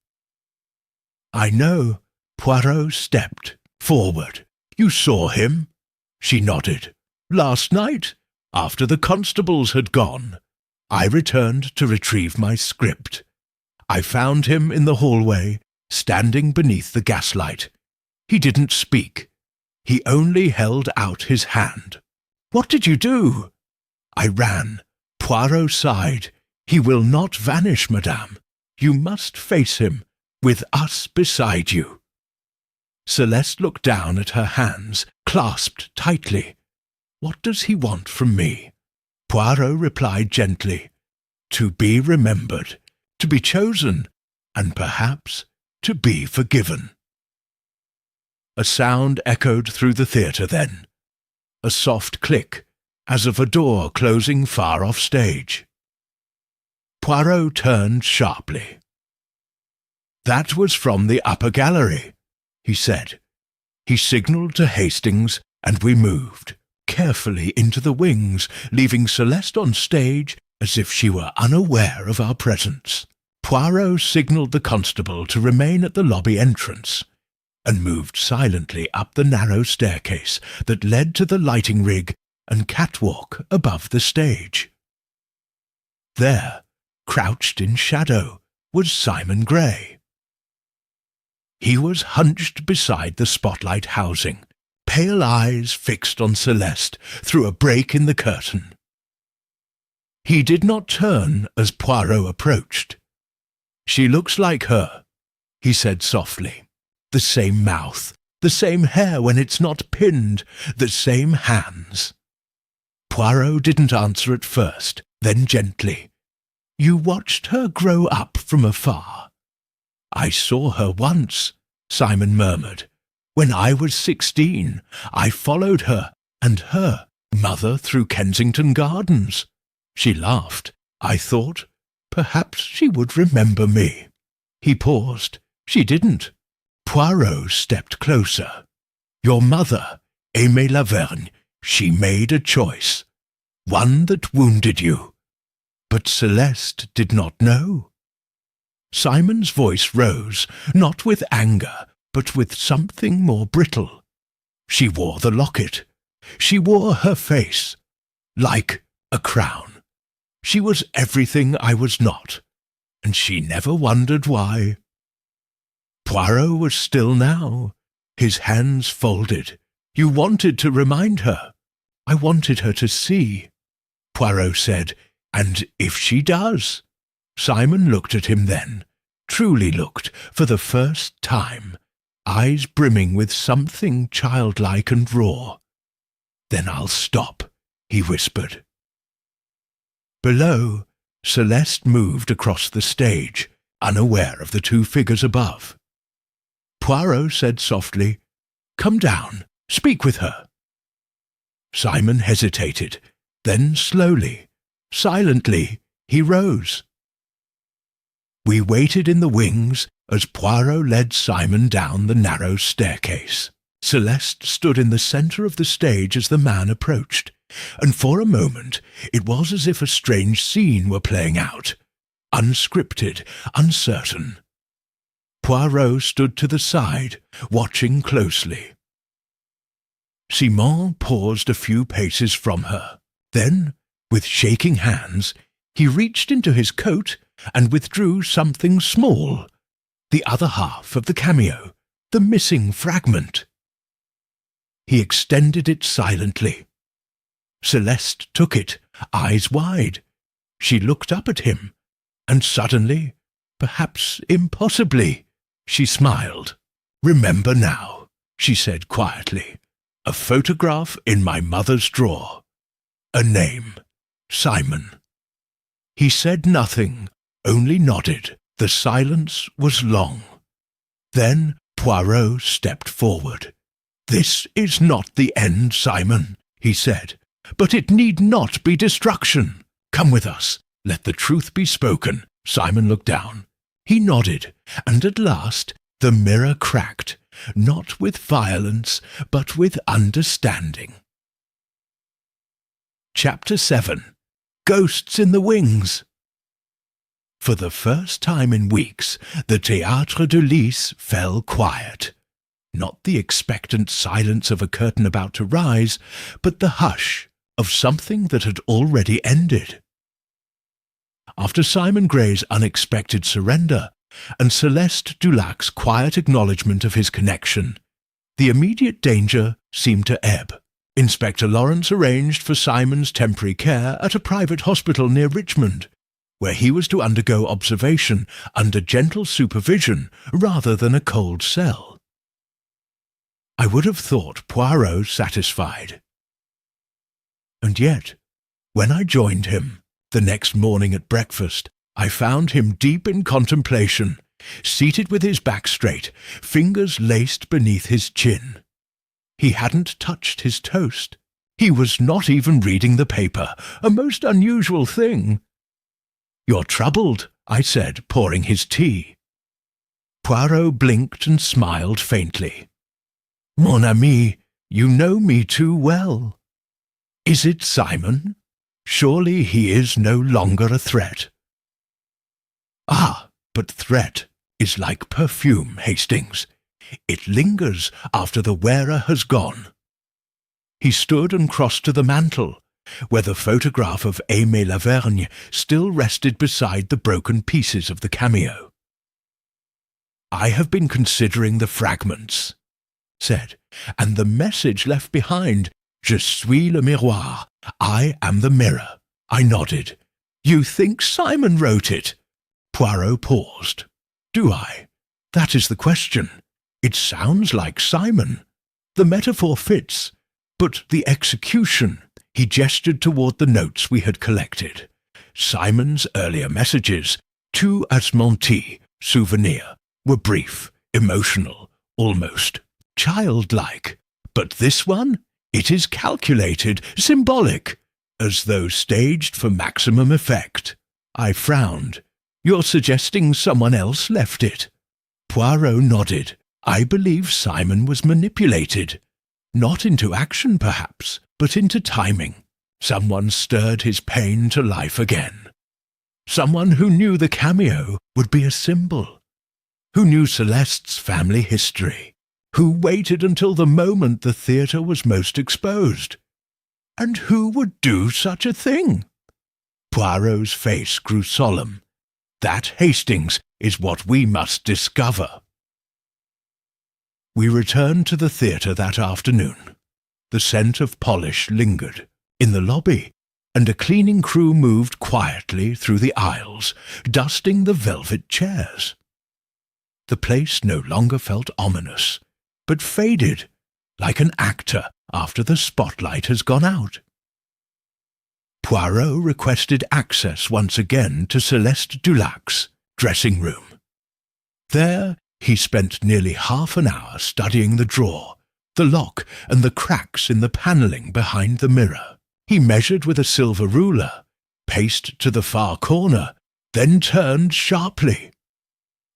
"I know." Poirot stepped forward. "You saw him?" She nodded. "Last night, after the constables had gone. I returned to retrieve my script. I found him in the hallway, standing beneath the gaslight. He didn't speak. He only held out his hand." "What did you do?" "I ran." Poirot sighed. "He will not vanish, madame. You must face him, with us beside you." Celeste looked down at her hands, clasped tightly. "What does he want from me?" Poirot replied gently, "To be remembered, to be chosen, and perhaps to be forgiven." A sound echoed through the theatre then, a soft click, as of a door closing far off stage. Poirot turned sharply. "That was from the upper gallery," he said. He signalled to Hastings, and we moved carefully into the wings, leaving Celeste on stage as if she were unaware of our presence. Poirot signalled the constable to remain at the lobby entrance, and moved silently up the narrow staircase that led to the lighting rig and catwalk above the stage. There, crouched in shadow, was Simon Gray. He was hunched beside the spotlight housing, pale eyes fixed on Celeste through a break in the curtain. He did not turn as Poirot approached. "She looks like her," he said softly. "The same mouth, the same hair when it's not pinned, the same hands." Poirot didn't answer at first, then gently, "You watched her grow up from afar." "I saw her once," Simon murmured. "When I was 16, I followed her and her mother through Kensington Gardens." She laughed. "I thought perhaps she would remember me." He paused. She didn't. Poirot stepped closer. "Your mother, Aimée Lavergne, she made a choice, one that wounded you. But Celeste did not know." Simon's voice rose, not with anger, but with something more brittle. "She wore the locket. She wore her face, like a crown. She was everything I was not, and she never wondered why." Poirot was still now, his hands folded. "You wanted to remind her." "I wanted her to see," Poirot said. "And if she does?" Simon looked at him then, truly looked, for the first time, eyes brimming with something childlike and raw. "Then I'll stop," he whispered. Below, Celeste moved across the stage, unaware of the two figures above. Poirot said softly, "Come down, speak with her." Simon hesitated, then slowly, silently, he rose. We waited in the wings as Poirot led Simon down the narrow staircase. Celeste stood in the centre of the stage as the man approached, and for a moment it was as if a strange scene were playing out, unscripted, uncertain. Poirot stood to the side, watching closely. Simon paused a few paces from her. Then, with shaking hands, he reached into his coat and withdrew something small, the other half of the cameo, the missing fragment. He extended it silently. Celeste took it, eyes wide. She looked up at him, and suddenly, perhaps impossibly, she smiled. "Remember now," she said quietly, "a photograph in my mother's drawer. A name, Simon." He said nothing, only nodded. The silence was long. Then Poirot stepped forward. "This is not the end, Simon," he said, "but it need not be destruction. Come with us. Let the truth be spoken." Simon looked down. He nodded, and at last the mirror cracked, not with violence, but with understanding. Chapter 7. Ghosts in the Wings. For the first time in weeks, the Théâtre de Lys fell quiet. Not the expectant silence of a curtain about to rise, but the hush of something that had already ended. After Simon Gray's unexpected surrender, and Celeste Dulac's quiet acknowledgement of his connection, the immediate danger seemed to ebb. Inspector Lawrence arranged for Simon's temporary care at a private hospital near Richmond, where he was to undergo observation under gentle supervision rather than a cold cell. I would have thought Poirot satisfied. And yet, when I joined him the next morning at breakfast, I found him deep in contemplation, seated with his back straight, fingers laced beneath his chin. He hadn't touched his toast. He was not even reading the paper, a most unusual thing. "You're troubled," I said, pouring his tea. Poirot blinked and smiled faintly. "Mon ami, you know me too well. Is it Simon? Surely he is no longer a threat." "Ah, but threat is like perfume, Hastings. It lingers after the wearer has gone." He stood and crossed to the mantel, where the photograph of Aimé Lavergne still rested beside the broken pieces of the cameo. "I have been considering the fragments," said, "and the message left behind, 'Je suis le miroir,' I am the mirror." I nodded. "You think Simon wrote it?" Poirot paused. "Do I? That is the question. It sounds like Simon. The metaphor fits, but the execution—" He gestured toward the notes we had collected. Simon's earlier messages, "Tu as menti, souvenir," were brief, emotional, almost childlike. But this one? It is calculated, symbolic, as though staged for maximum effect. I frowned. "You're suggesting someone else left it?" Poirot nodded. "I believe Simon was manipulated. Not into action, perhaps, but into timing. Someone stirred his pain to life again. Someone who knew the cameo would be a symbol, who knew Celeste's family history, who waited until the moment the theatre was most exposed. And who would do such a thing?" Poirot's face grew solemn. "That, Hastings, is what we must discover." We returned to the theatre that afternoon. The scent of polish lingered in the lobby, and a cleaning crew moved quietly through the aisles, dusting the velvet chairs. The place no longer felt ominous, but faded, like an actor after the spotlight has gone out. Poirot requested access once again to Celeste Dulac's dressing room. There he spent nearly half an hour studying the drawer, the lock, and the cracks in the panelling behind the mirror. He measured with a silver ruler, paced to the far corner, then turned sharply.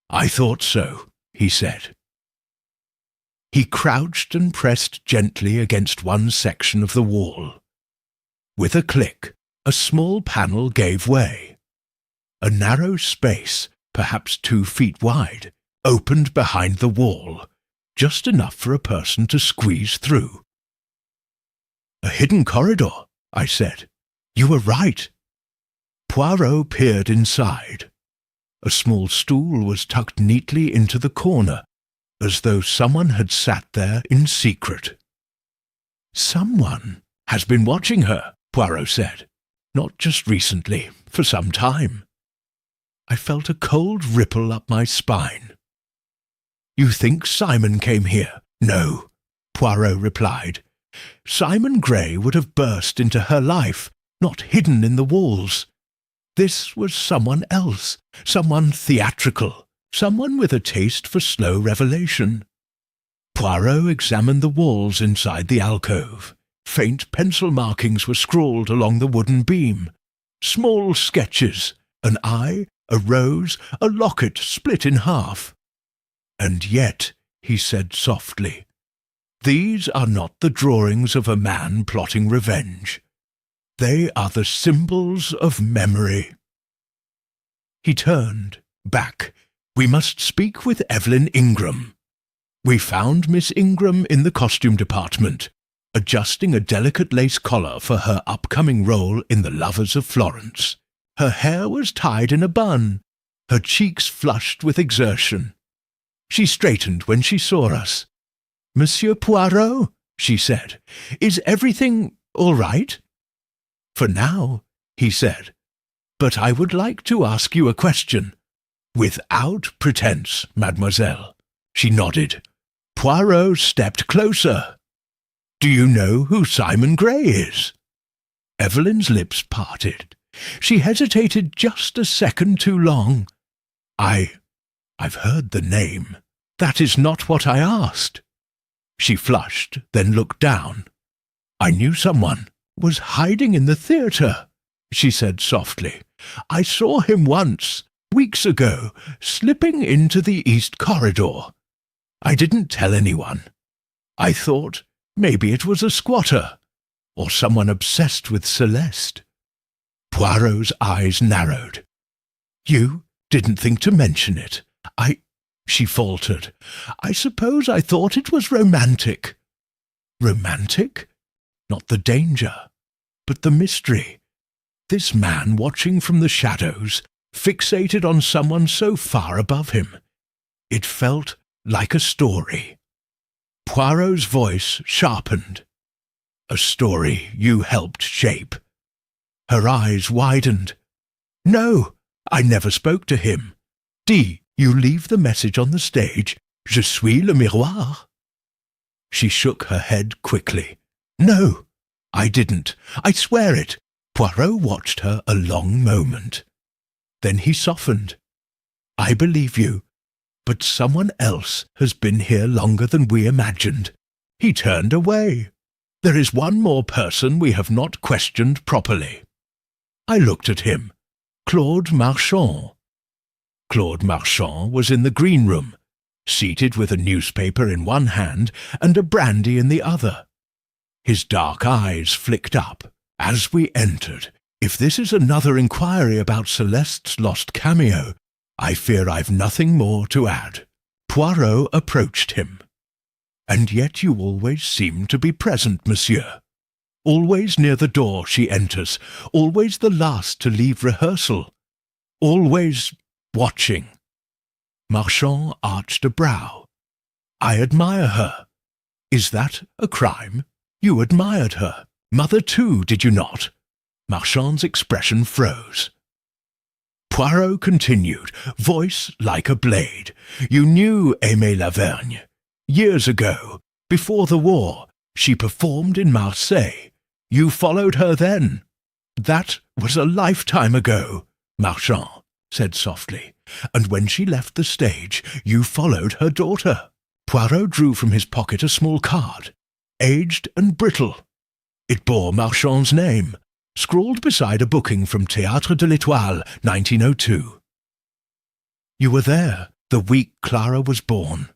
"I thought so," he said. He crouched and pressed gently against one section of the wall. With a click, a small panel gave way. A narrow space, perhaps 2 feet wide, opened behind the wall, just enough for a person to squeeze through. "A hidden corridor," I said. "You were right." Poirot peered inside. A small stool was tucked neatly into the corner, as though someone had sat there in secret. "Someone has been watching her," Poirot said. "Not just recently, for some time." I felt a cold ripple up my spine. "You think Simon came here?" "No," Poirot replied. "Simon Gray would have burst into her life, not hidden in the walls. This was someone else, someone theatrical, someone with a taste for slow revelation." Poirot examined the walls inside the alcove. Faint pencil markings were scrawled along the wooden beam. Small sketches, an eye, a rose, a locket split in half. "And yet," he said softly, "these are not the drawings of a man plotting revenge. They are the symbols of memory." He turned back. "We must speak with Evelyn Ingram." We found Miss Ingram in the costume department, adjusting a delicate lace collar for her upcoming role in The Lovers of Florence. Her hair was tied in a bun, her cheeks flushed with exertion. She straightened when she saw us. "Monsieur Poirot," she said, "is everything all right?" "For now," he said, "but I would like to ask you a question." "Without pretense, mademoiselle." She nodded. Poirot stepped closer. "Do you know who Simon Gray is?" Evelyn's lips parted. She hesitated just a second too long. I've heard the name. That is not what I asked." She flushed, then looked down. "I knew someone was hiding in the theatre," she said softly. "I saw him once, weeks ago, slipping into the east corridor. I didn't tell anyone. I thought maybe it was a squatter, or someone obsessed with Celeste." Poirot's eyes narrowed. "You didn't think to mention it. She faltered. "I suppose I thought it was romantic." Romantic? Not the danger, but the mystery. This man watching from the shadows, fixated on someone so far above him. It felt like a story. Poirot's voice sharpened. "A story you helped shape." Her eyes widened. "No, I never spoke to him. You leave the message on the stage. Je suis le miroir." She shook her head quickly. "No, I didn't. I swear it." Poirot watched her a long moment. Then he softened. "I believe you, but someone else has been here longer than we imagined. He turned away. There is one more person we have not questioned properly." I looked at him. Claude Marchand. Claude Marchand was in the green room, seated with a newspaper in one hand and a brandy in the other. His dark eyes flicked up as we entered. If this is another inquiry about Celeste's lost cameo, I fear I've nothing more to add. Poirot approached him. "And yet you always seem to be present, monsieur. Always near the door she enters, always the last to leave rehearsal, always watching." Marchand arched a brow. "I admire her. Is that a crime? You admired her. Mother too, did you not?" Marchand's expression froze. Poirot continued, voice like a blade. "You knew Aimée Lavergne. Years ago, before the war, she performed in Marseille. You followed her then." "That was a lifetime ago," Marchand said softly. "And when she left the stage, you followed her daughter." Poirot drew from his pocket a small card, aged and brittle. It bore Marchand's name, scrawled beside a booking from Théâtre de l'Étoile, 1902. "You were there the week Clara was born."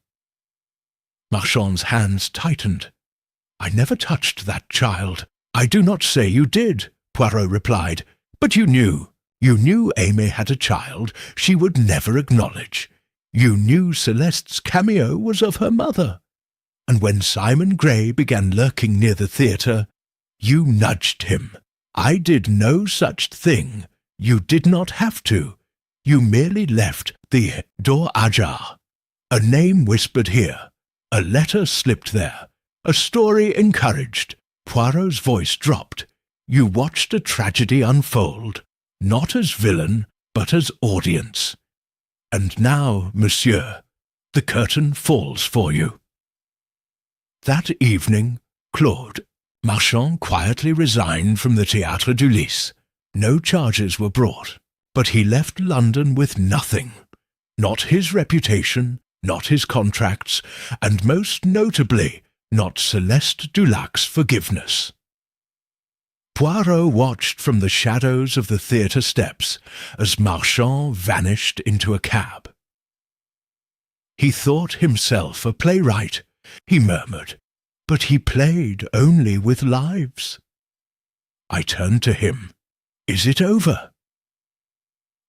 Marchand's hands tightened. "I never touched that child." "I do not say you did," Poirot replied, "but you knew. You knew Aimée had a child she would never acknowledge. You knew Celeste's cameo was of her mother. And when Simon Gray began lurking near the theatre, you nudged him. I did no such thing. You did not have to. You merely left the door ajar. A name whispered here, a letter slipped there, a story encouraged." Poirot's voice dropped. "You watched a tragedy unfold, not as villain, but as audience. And now, monsieur, the curtain falls for you." That evening, Claude Marchand quietly resigned from the Théâtre du Lys. No charges were brought, but he left London with nothing. Not his reputation, not his contracts, and most notably, not Celeste Dulac's forgiveness. Poirot watched from the shadows of the theatre steps as Marchand vanished into a cab. "He thought himself a playwright," he murmured, "but he played only with lives." I turned to him. "Is it over?"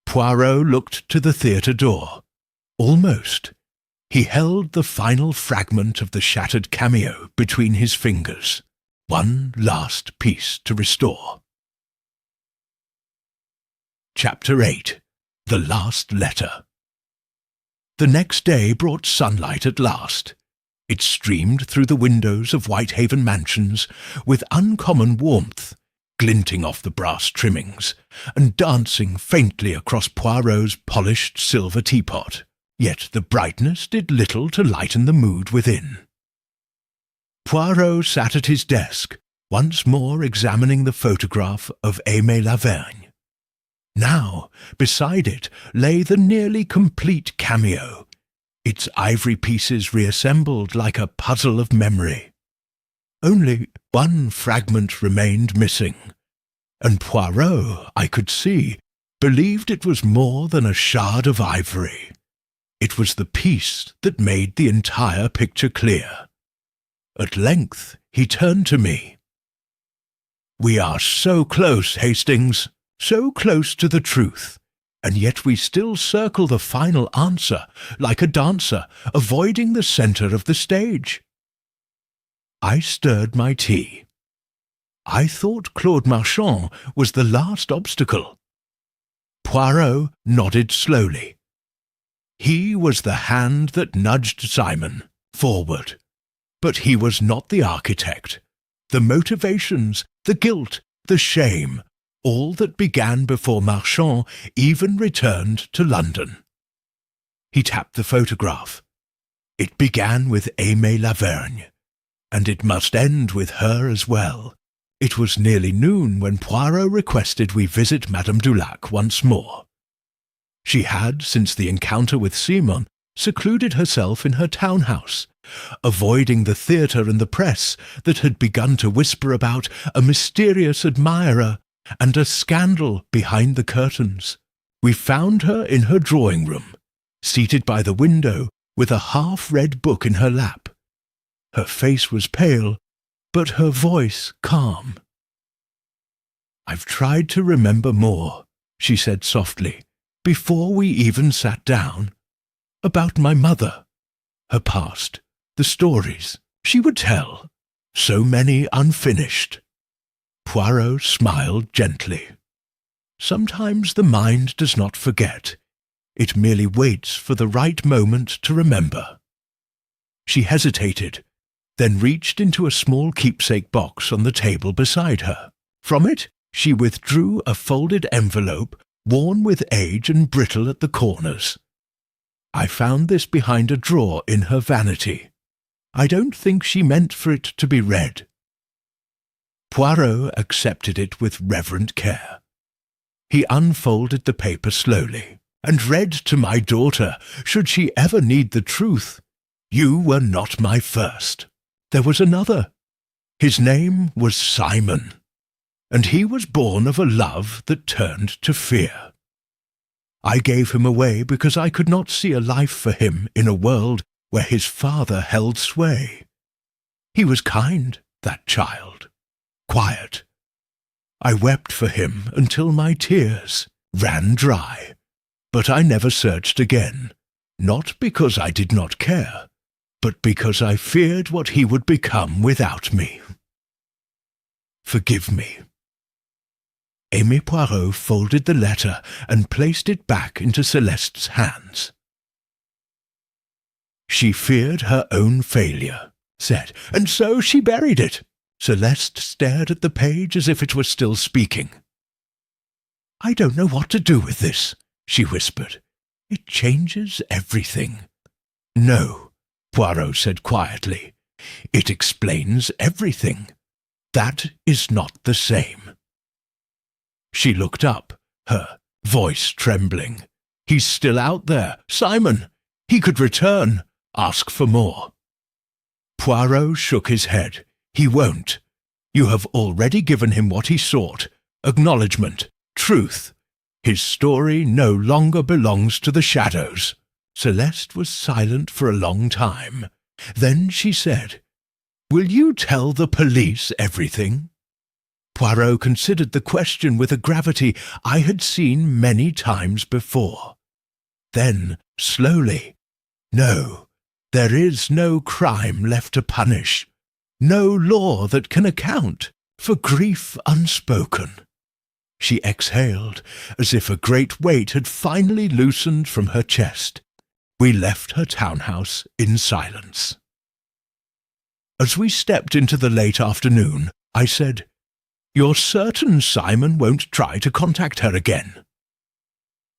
Poirot looked to the theatre door. Almost. He held the final fragment of the shattered cameo between his fingers. One last piece to restore. Chapter 8. The Last Letter. The next day brought sunlight at last. It streamed through the windows of Whitehaven mansions with uncommon warmth, glinting off the brass trimmings, and dancing faintly across Poirot's polished silver teapot. Yet the brightness did little to lighten the mood within. Poirot sat at his desk, once more examining the photograph of Aimée Lavergne. Now, beside it, lay the nearly complete cameo, its ivory pieces reassembled like a puzzle of memory. Only one fragment remained missing, and Poirot, I could see, believed it was more than a shard of ivory. It was the piece that made the entire picture clear. At length he turned to me. "We are so close, Hastings, so close to the truth, and yet we still circle the final answer, like a dancer, avoiding the centre of the stage." I stirred my tea. I thought Claude Marchand was the last obstacle. Poirot nodded slowly. He was the hand that nudged Simon forward. But he was not the architect. The motivations, the guilt, the shame, all that began before Marchand even returned to London. He tapped the photograph. It began with Aimée Lavergne, and it must end with her as well. It was nearly noon when Poirot requested we visit Madame Dulac once more. She had, since the encounter with Simon, secluded herself in her townhouse, avoiding the theatre and the press that had begun to whisper about a mysterious admirer and a scandal behind the curtains. We found her in her drawing-room, seated by the window with a half-read book in her lap. Her face was pale, but her voice calm. "I've tried to remember more," she said softly, before we even sat down. "About my mother, her past, the stories she would tell, so many unfinished." Poirot smiled gently. Sometimes the mind does not forget. It merely waits for the right moment to remember. She hesitated, then reached into a small keepsake box on the table beside her. From it she withdrew a folded envelope, worn with age and brittle at the corners. I found this behind a drawer in her vanity. I don't think she meant for it to be read. Poirot accepted it with reverent care. He unfolded the paper slowly, and read to my daughter, should she ever need the truth, "You were not my first. There was another. His name was Simon, and he was born of a love that turned to fear. I gave him away because I could not see a life for him in a world where his father held sway. He was kind, that child, quiet. I wept for him until my tears ran dry, but I never searched again, not because I did not care, but because I feared what he would become without me. Forgive me." Aimée Poirot folded the letter and placed it back into Celeste's hands. "She feared her own failure," said, "and so she buried it." Celeste stared at the page as if it were still speaking. "I don't know what to do with this," she whispered. "It changes everything." "No," Poirot said quietly. "It explains everything. That is not the same." She looked up, her voice trembling. "He's still out there, Simon. He could return, ask for more." Poirot shook his head. "He won't. You have already given him what he sought, acknowledgement, truth. His story no longer belongs to the shadows." Celeste was silent for a long time. Then she said, "Will you tell the police everything?" Poirot considered the question with a gravity I had seen many times before. Then, slowly, "No, there is no crime left to punish, no law that can account for grief unspoken." She exhaled, as if a great weight had finally loosened from her chest. We left her townhouse in silence. As we stepped into the late afternoon, I said, "You're certain Simon won't try to contact her again?"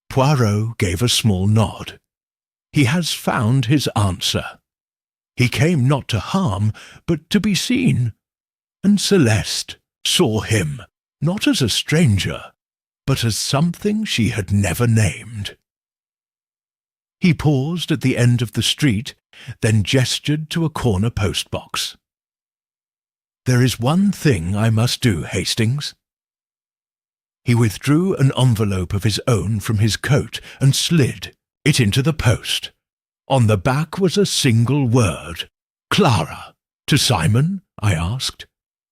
Poirot gave a small nod. "He has found his answer. He came not to harm, but to be seen. And Celeste saw him, not as a stranger, but as something she had never named." He paused at the end of the street, then gestured to a corner post-box. "There is one thing I must do, Hastings." He withdrew an envelope of his own from his coat and slid it into the post. On the back was a single word, Clara. To Simon? I asked.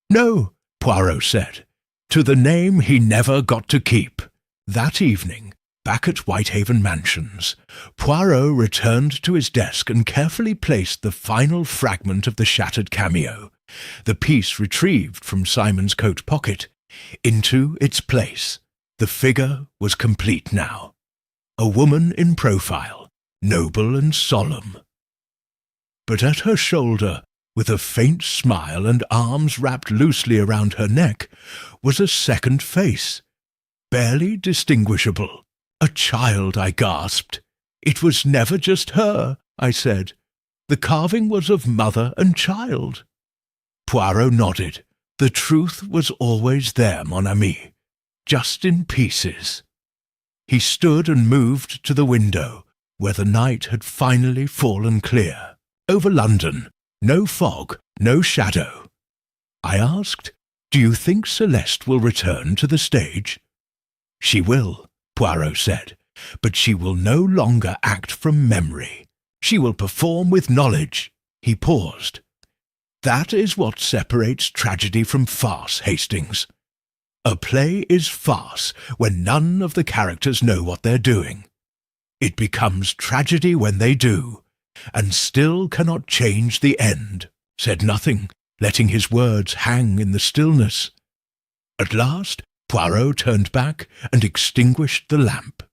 No, Poirot said. To the name he never got to keep. That evening, back at Whitehaven Mansions, Poirot returned to his desk and carefully placed the final fragment of the shattered cameo, the piece retrieved from Simon's coat pocket, into its place. The figure was complete now. A woman in profile, noble and solemn. But at her shoulder, with a faint smile and arms wrapped loosely around her neck, was a second face, barely distinguishable. A child, I gasped. It was never just her, I said. The carving was of mother and child. Poirot nodded. The truth was always there, mon ami, just in pieces. He stood and moved to the window, where the night had finally fallen clear. Over London, no fog, no shadow. I asked, do you think Celeste will return to the stage? She will, Poirot said, but she will no longer act from memory. She will perform with knowledge. He paused. That is what separates tragedy from farce, Hastings. A play is farce when none of the characters know what they're doing. It becomes tragedy when they do, and still cannot change the end. Said nothing, letting his words hang in the stillness. At last, Poirot turned back and extinguished the lamp.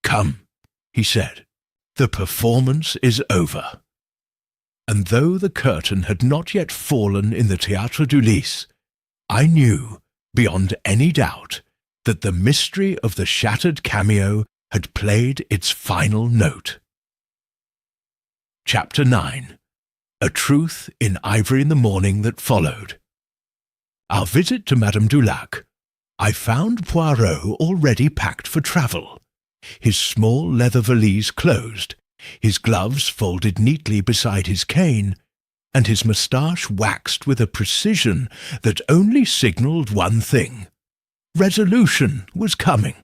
Come, he said, the performance is over. And though the curtain had not yet fallen in the Théâtre du Lys, I knew, beyond any doubt, that the mystery of the shattered cameo had played its final note. Chapter 9. A Truth in Ivory in the morning that followed. Our visit to Madame Dulac. I found Poirot already packed for travel, his small leather valise closed, his gloves folded neatly beside his cane, and his moustache waxed with a precision that only signalled one thing. Resolution was coming.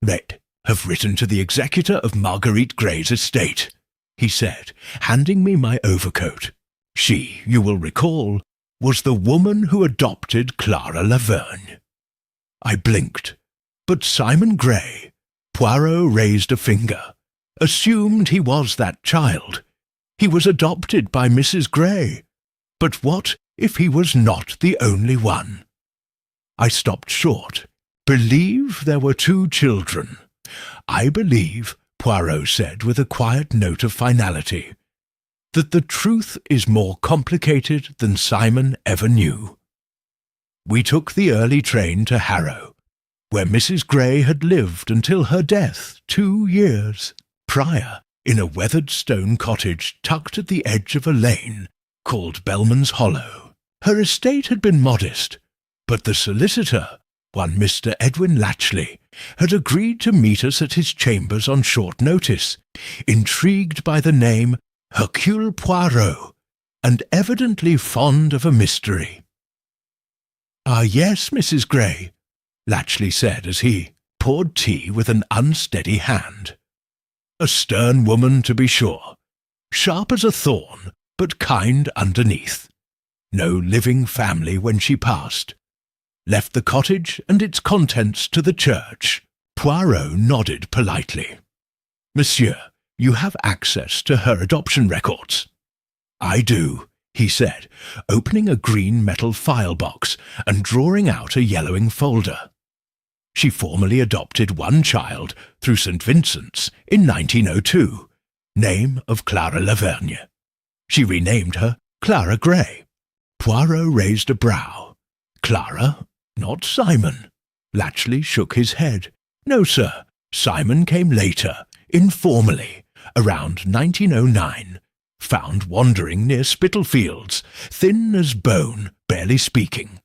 Red have written to the executor of Marguerite Gray's estate, he said, handing me my overcoat. She, you will recall, was the woman who adopted Clara Lavergne. I blinked, but Simon Gray, Poirot raised a finger, assumed he was that child. He was adopted by Mrs. Gray. But what if he was not the only one? I stopped short. Believe there were two children. I believe, Poirot said with a quiet note of finality, that the truth is more complicated than Simon ever knew. We took the early train to Harrow, where Mrs. Gray had lived until her death 2 years prior, in a weathered stone cottage tucked at the edge of a lane called Bellman's Hollow. Her estate had been modest, but the solicitor, one Mr. Edwin Latchley, had agreed to meet us at his chambers on short notice, intrigued by the name Hercule Poirot, and evidently fond of a mystery. "Ah, yes, Mrs. Gray," Latchley said as he poured tea with an unsteady hand. "A stern woman, to be sure, sharp as a thorn, but kind underneath. No living family when she passed. Left the cottage and its contents to the church." Poirot nodded politely. "Monsieur, you have access to her adoption records." "I do," he said, opening a green metal file box and drawing out a yellowing folder. She formally adopted one child through St. Vincent's in 1902, name of Clara Lavergne. She renamed her Clara Gray. Poirot raised a brow. "Clara, not Simon." Latchley shook his head. "No, sir. Simon came later, informally, around 1909, found wandering near Spitalfields, thin as bone, barely speaking.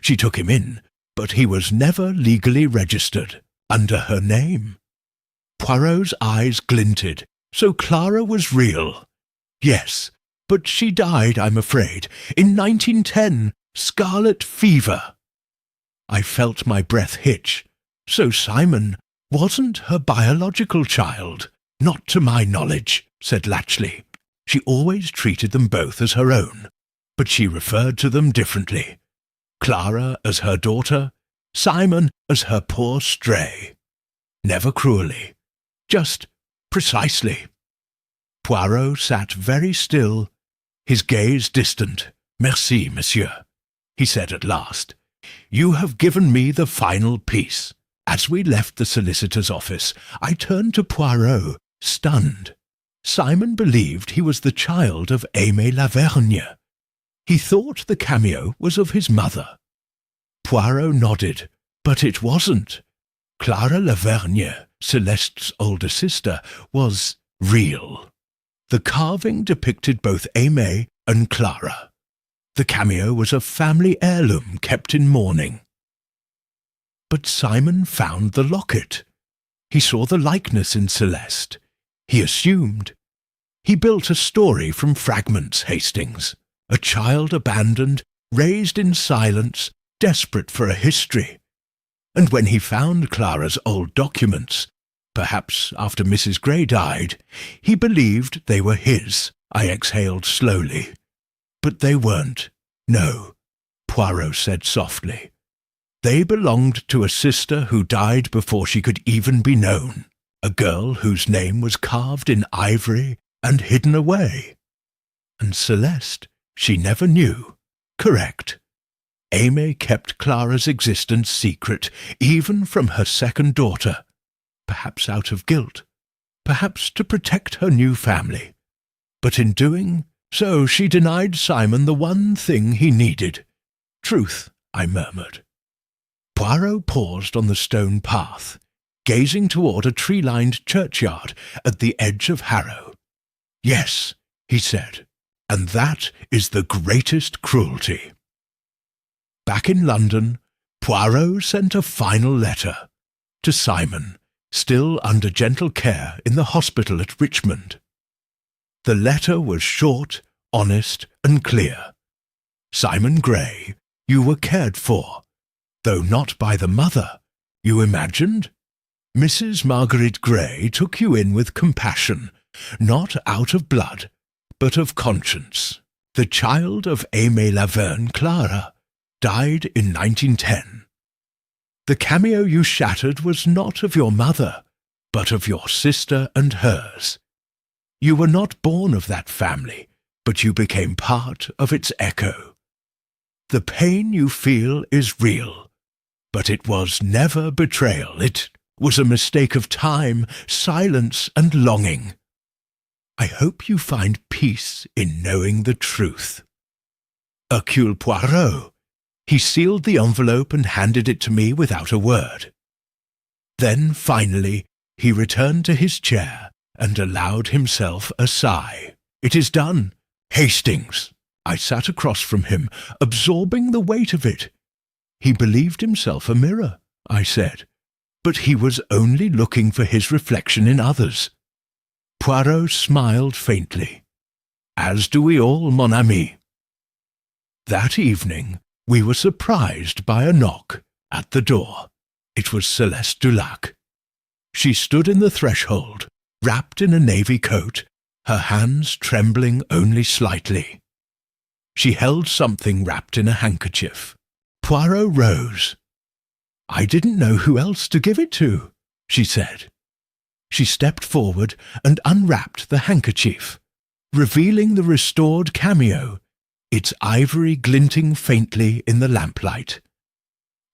She took him in, but he was never legally registered, under her name." Poirot's eyes glinted. "So Clara was real?" "Yes, but she died, I'm afraid, in 1910, scarlet fever." I felt my breath hitch. So Simon wasn't her biological child. Not to my knowledge, said Latchley. She always treated them both as her own, but she referred to them differently. Clara as her daughter, Simon as her poor stray. Never cruelly, just precisely. Poirot sat very still, his gaze distant. Merci, monsieur, he said at last. You have given me the final piece. As we left the solicitor's office, I turned to Poirot, stunned. Simon believed he was the child of Aimé Lavergne. He thought the cameo was of his mother. Poirot nodded, but it wasn't. Clara Lavergne, Celeste's older sister, was real. The carving depicted both Aimé and Clara. The cameo was a family heirloom kept in mourning. But Simon found the locket. He saw the likeness in Celeste. He assumed. He built a story from fragments, Hastings. A child abandoned, raised in silence, desperate for a history. And when he found Clara's old documents, perhaps after Mrs. Gray died, he believed they were his. I exhaled slowly. But they weren't. No, Poirot said softly. They belonged to a sister who died before she could even be known, a girl whose name was carved in ivory and hidden away. And Celeste, she never knew. Correct. Aimé kept Clara's existence secret, even from her second daughter, perhaps out of guilt, perhaps to protect her new family. But in doing so, she denied Simon the one thing he needed. Truth, I murmured. Poirot paused on the stone path, gazing toward a tree-lined churchyard at the edge of Harrow. Yes, he said, and that is the greatest cruelty. Back in London, Poirot sent a final letter to Simon, still under gentle care in the hospital at Richmond. The letter was short, honest, and clear. Simon Gray, you were cared for, though not by the mother, you imagined. Mrs. Margaret Gray took you in with compassion, not out of blood, but of conscience. The child of Aimé Lavergne, Clara, died in 1910. The cameo you shattered was not of your mother, but of your sister and hers. You were not born of that family, but you became part of its echo. The pain you feel is real, but it was never betrayal. It was a mistake of time, silence, and longing. I hope you find peace in knowing the truth. Hercule Poirot. He sealed the envelope and handed it to me without a word. Then, finally, he returned to his chair and allowed himself a sigh. It is done, Hastings. I sat across from him, absorbing the weight of it. He believed himself a mirror, I said, but he was only looking for his reflection in others. Poirot smiled faintly. As do we all, mon ami. That evening, we were surprised by a knock at the door. It was Celeste Dulac. She stood in the threshold, wrapped in a navy coat, her hands trembling only slightly. She held something wrapped in a handkerchief. Poirot rose. I didn't know who else to give it to, she said. She stepped forward and unwrapped the handkerchief, revealing the restored cameo, its ivory glinting faintly in the lamplight.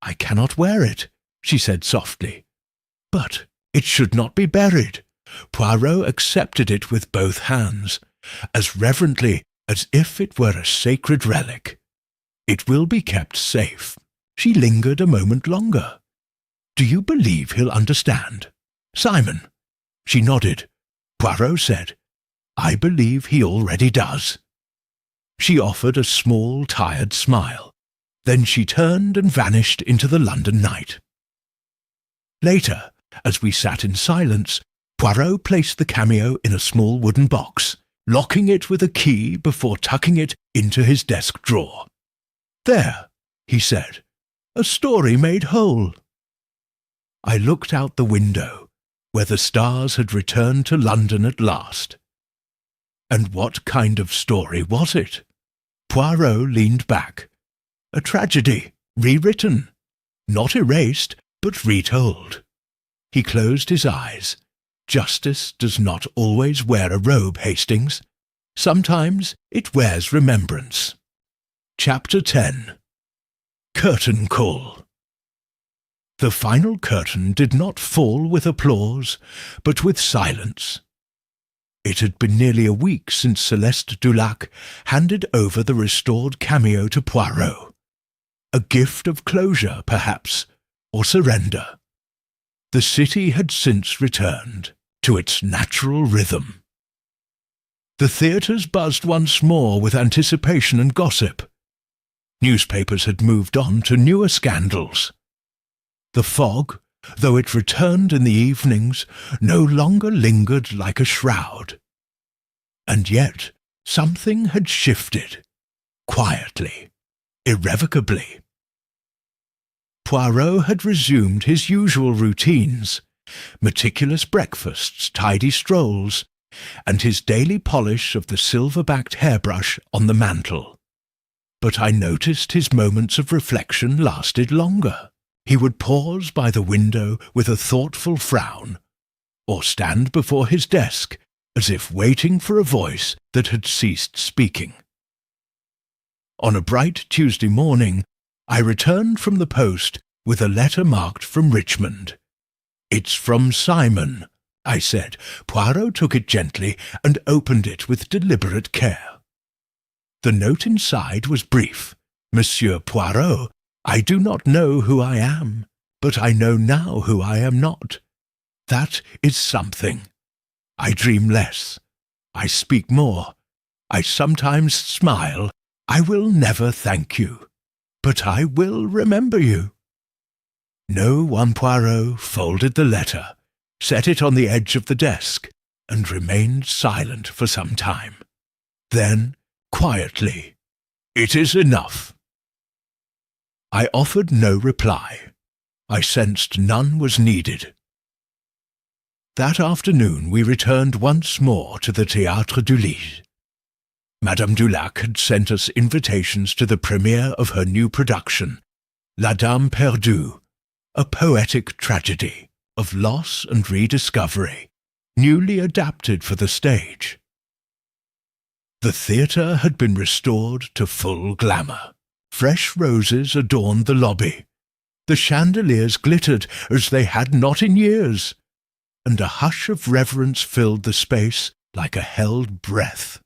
I cannot wear it, she said softly. But it should not be buried. Poirot accepted it with both hands, as reverently as if it were a sacred relic. It will be kept safe. She lingered a moment longer. Do you believe he'll understand? Simon. She nodded. Poirot said, I believe he already does. She offered a small, tired smile. Then she turned and vanished into the London night. Later, as we sat in silence, Poirot placed the cameo in a small wooden box, locking it with a key before tucking it into his desk drawer. There, he said, A story made whole. I looked out the window, where the stars had returned to London at last. And what kind of story was it? Poirot leaned back. A tragedy, rewritten. Not erased, but retold. He closed his eyes. Justice does not always wear a robe, Hastings. Sometimes it wears remembrance. Chapter 10. Curtain Call. The final curtain did not fall with applause, but with silence. It had been nearly a week since Celeste Dulac handed over the restored Cameo to Poirot. A gift of closure, perhaps, or surrender. The city had since returned to its natural rhythm. The theatres buzzed once more with anticipation and gossip. Newspapers had moved on to newer scandals. The fog, though it returned in the evenings, no longer lingered like a shroud. And yet something had shifted, quietly, irrevocably. Poirot had resumed his usual routines, meticulous breakfasts, tidy strolls, and his daily polish of the silver-backed hairbrush on the mantel. But I noticed his moments of reflection lasted longer. He would pause by the window with a thoughtful frown, or stand before his desk as if waiting for a voice that had ceased speaking. On a bright Tuesday morning, I returned from the post with a letter marked from Richmond. "It's from Simon," I said. Poirot took it gently and opened it with deliberate care. The note inside was brief. "Monsieur Poirot, I do not know who I am, but I know now who I am not. That is something. I dream less. I speak more. I sometimes smile. I will never thank you, but I will remember you." No one Poirot folded the letter, set it on the edge of the desk, and remained silent for some time. Then, quietly, "It is enough." I offered no reply. I sensed none was needed. That afternoon we returned once more to the Théâtre du Lys. Madame Dulac had sent us invitations to the premiere of her new production, La Dame Perdue, a poetic tragedy of loss and rediscovery, newly adapted for the stage. The theatre had been restored to full glamour. Fresh roses adorned the lobby. The chandeliers glittered as they had not in years, and a hush of reverence filled the space like a held breath.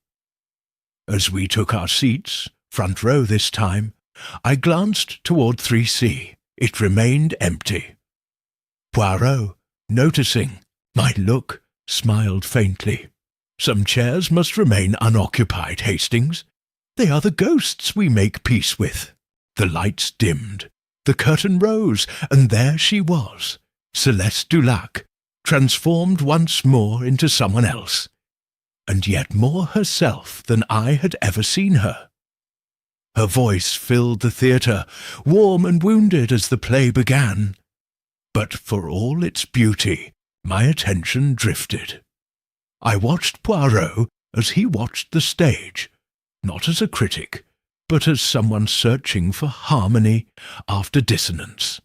As we took our seats, front row this time, I glanced toward 3C. It remained empty. Poirot, noticing my look, smiled faintly. "Some chairs must remain unoccupied, Hastings. They are the ghosts we make peace with." The lights dimmed. The curtain rose, and there she was, Celeste Dulac, transformed once more into someone else, and yet more herself than I had ever seen her. Her voice filled the theatre, warm and wounded as the play began. But for all its beauty, my attention drifted. I watched Poirot as he watched the stage, not as a critic, but as someone searching for harmony after dissonance.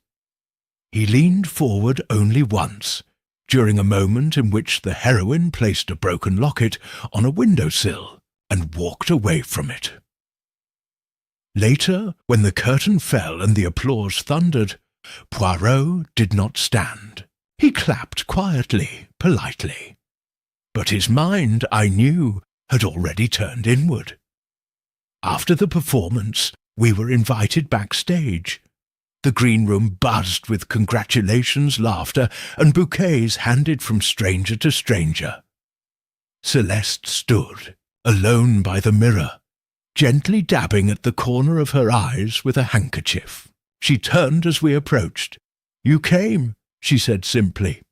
He leaned forward only once, during a moment in which the heroine placed a broken locket on a windowsill and walked away from it. Later, when the curtain fell and the applause thundered, Poirot did not stand. He clapped quietly, politely. But his mind, I knew, had already turned inward. After the performance, we were invited backstage. The green room buzzed with congratulations, laughter, and bouquets handed from stranger to stranger. Celeste stood, alone by the mirror, gently dabbing at the corner of her eyes with a handkerchief. She turned as we approached. "You came," she said simply.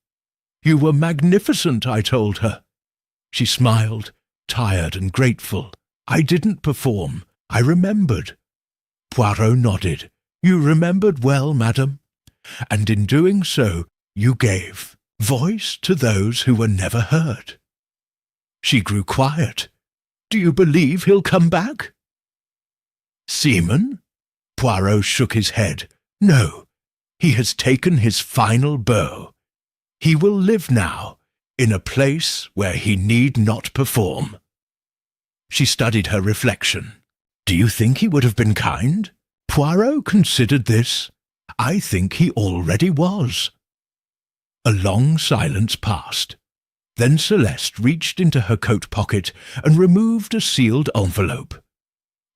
"You were magnificent," I told her. She smiled, tired and grateful. "I didn't perform. I remembered." Poirot nodded. You remembered well, madam, and in doing so you gave voice to those who were never heard. She grew quiet. Do you believe he'll come back? Seaman? Poirot shook his head. No, he has taken his final bow. He will live now in a place where he need not perform. She studied her reflection. Do you think he would have been kind? Poirot considered this. I think he already was. A long silence passed. Then Celeste reached into her coat pocket and removed a sealed envelope.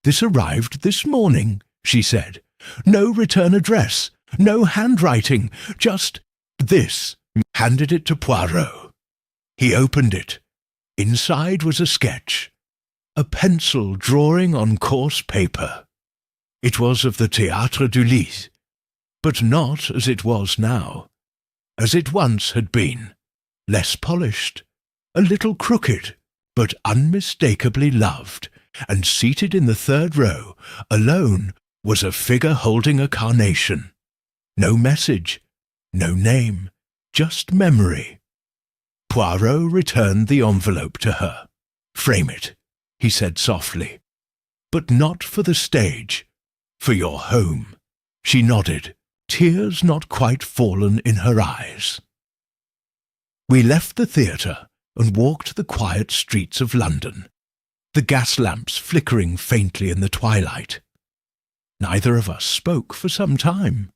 This arrived this morning, she said. No return address, no handwriting, just this. Handed it to Poirot. He opened it. Inside was a sketch, a pencil drawing on coarse paper. It was of the Théâtre du Lys, but not as it was now, as it once had been, less polished, a little crooked, but unmistakably loved, and seated in the third row, alone, was a figure holding a carnation. No message, no name, just memory. Poirot returned the envelope to her. Frame it, he said softly. But not for the stage, for your home. She nodded, tears not quite fallen in her eyes. We left the theatre and walked the quiet streets of London, the gas lamps flickering faintly in the twilight. Neither of us spoke for some time.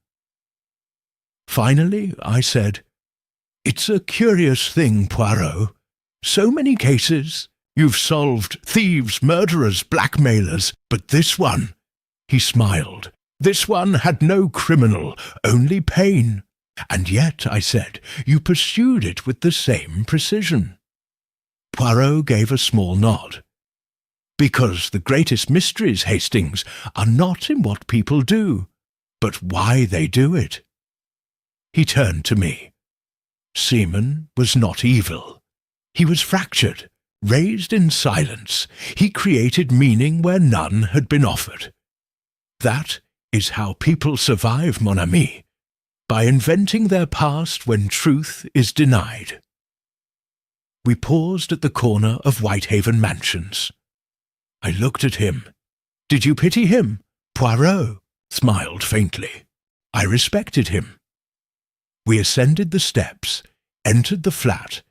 Finally, I said, It's a curious thing, Poirot. So many cases. You've solved thieves, murderers, blackmailers, but this one, he smiled, this one had no criminal, only pain. And yet, I said, you pursued it with the same precision. Poirot gave a small nod. Because the greatest mysteries, Hastings, are not in what people do, but why they do it. He turned to me. Seaman was not evil. He was fractured, raised in silence. He created meaning where none had been offered. That is how people survive, mon ami, by inventing their past when truth is denied. We paused at the corner of Whitehaven Mansions. I looked at him. Did you pity him? Poirot smiled faintly. I respected him. We ascended the steps, entered the flat,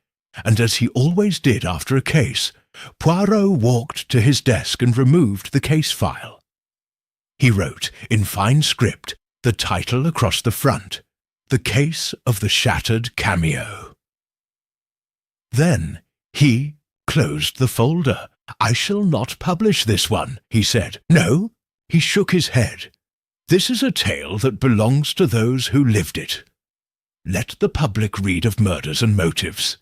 and as he always did after a case, Poirot walked to his desk and removed the case file. He wrote, in fine script, the title across the front, The Case of the Shattered Cameo. Then he closed the folder. I shall not publish this one, he said. No, he shook his head. This is a tale that belongs to those who lived it. Let the public read of murders and motives.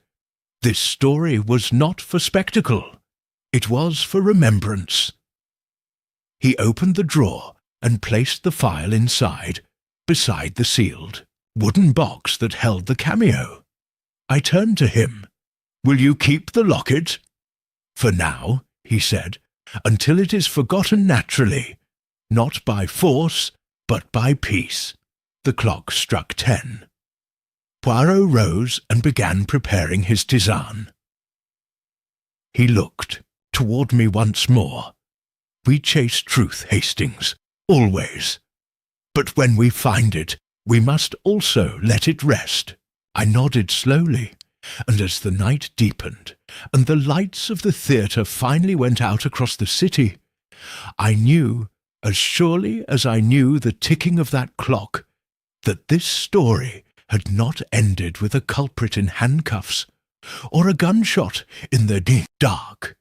This story was not for spectacle. It was for remembrance. He opened the drawer and placed the file inside, beside the sealed wooden box that held the cameo. I turned to him. Will you keep the locket? For now, he said, until it is forgotten naturally, not by force, but by peace. The clock struck 10. Poirot rose and began preparing his tisane. He looked toward me once more. We chase truth, Hastings, always. But when we find it, we must also let it rest. I nodded slowly, and as the night deepened, and the lights of the theatre finally went out across the city, I knew, as surely as I knew the ticking of that clock, that this story had not ended with a culprit in handcuffs, or a gunshot in the dark.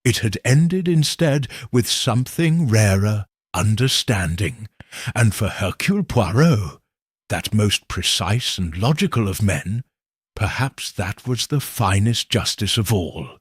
It had ended instead with something rarer, understanding, and for Hercule Poirot, that most precise and logical of men, perhaps that was the finest justice of all.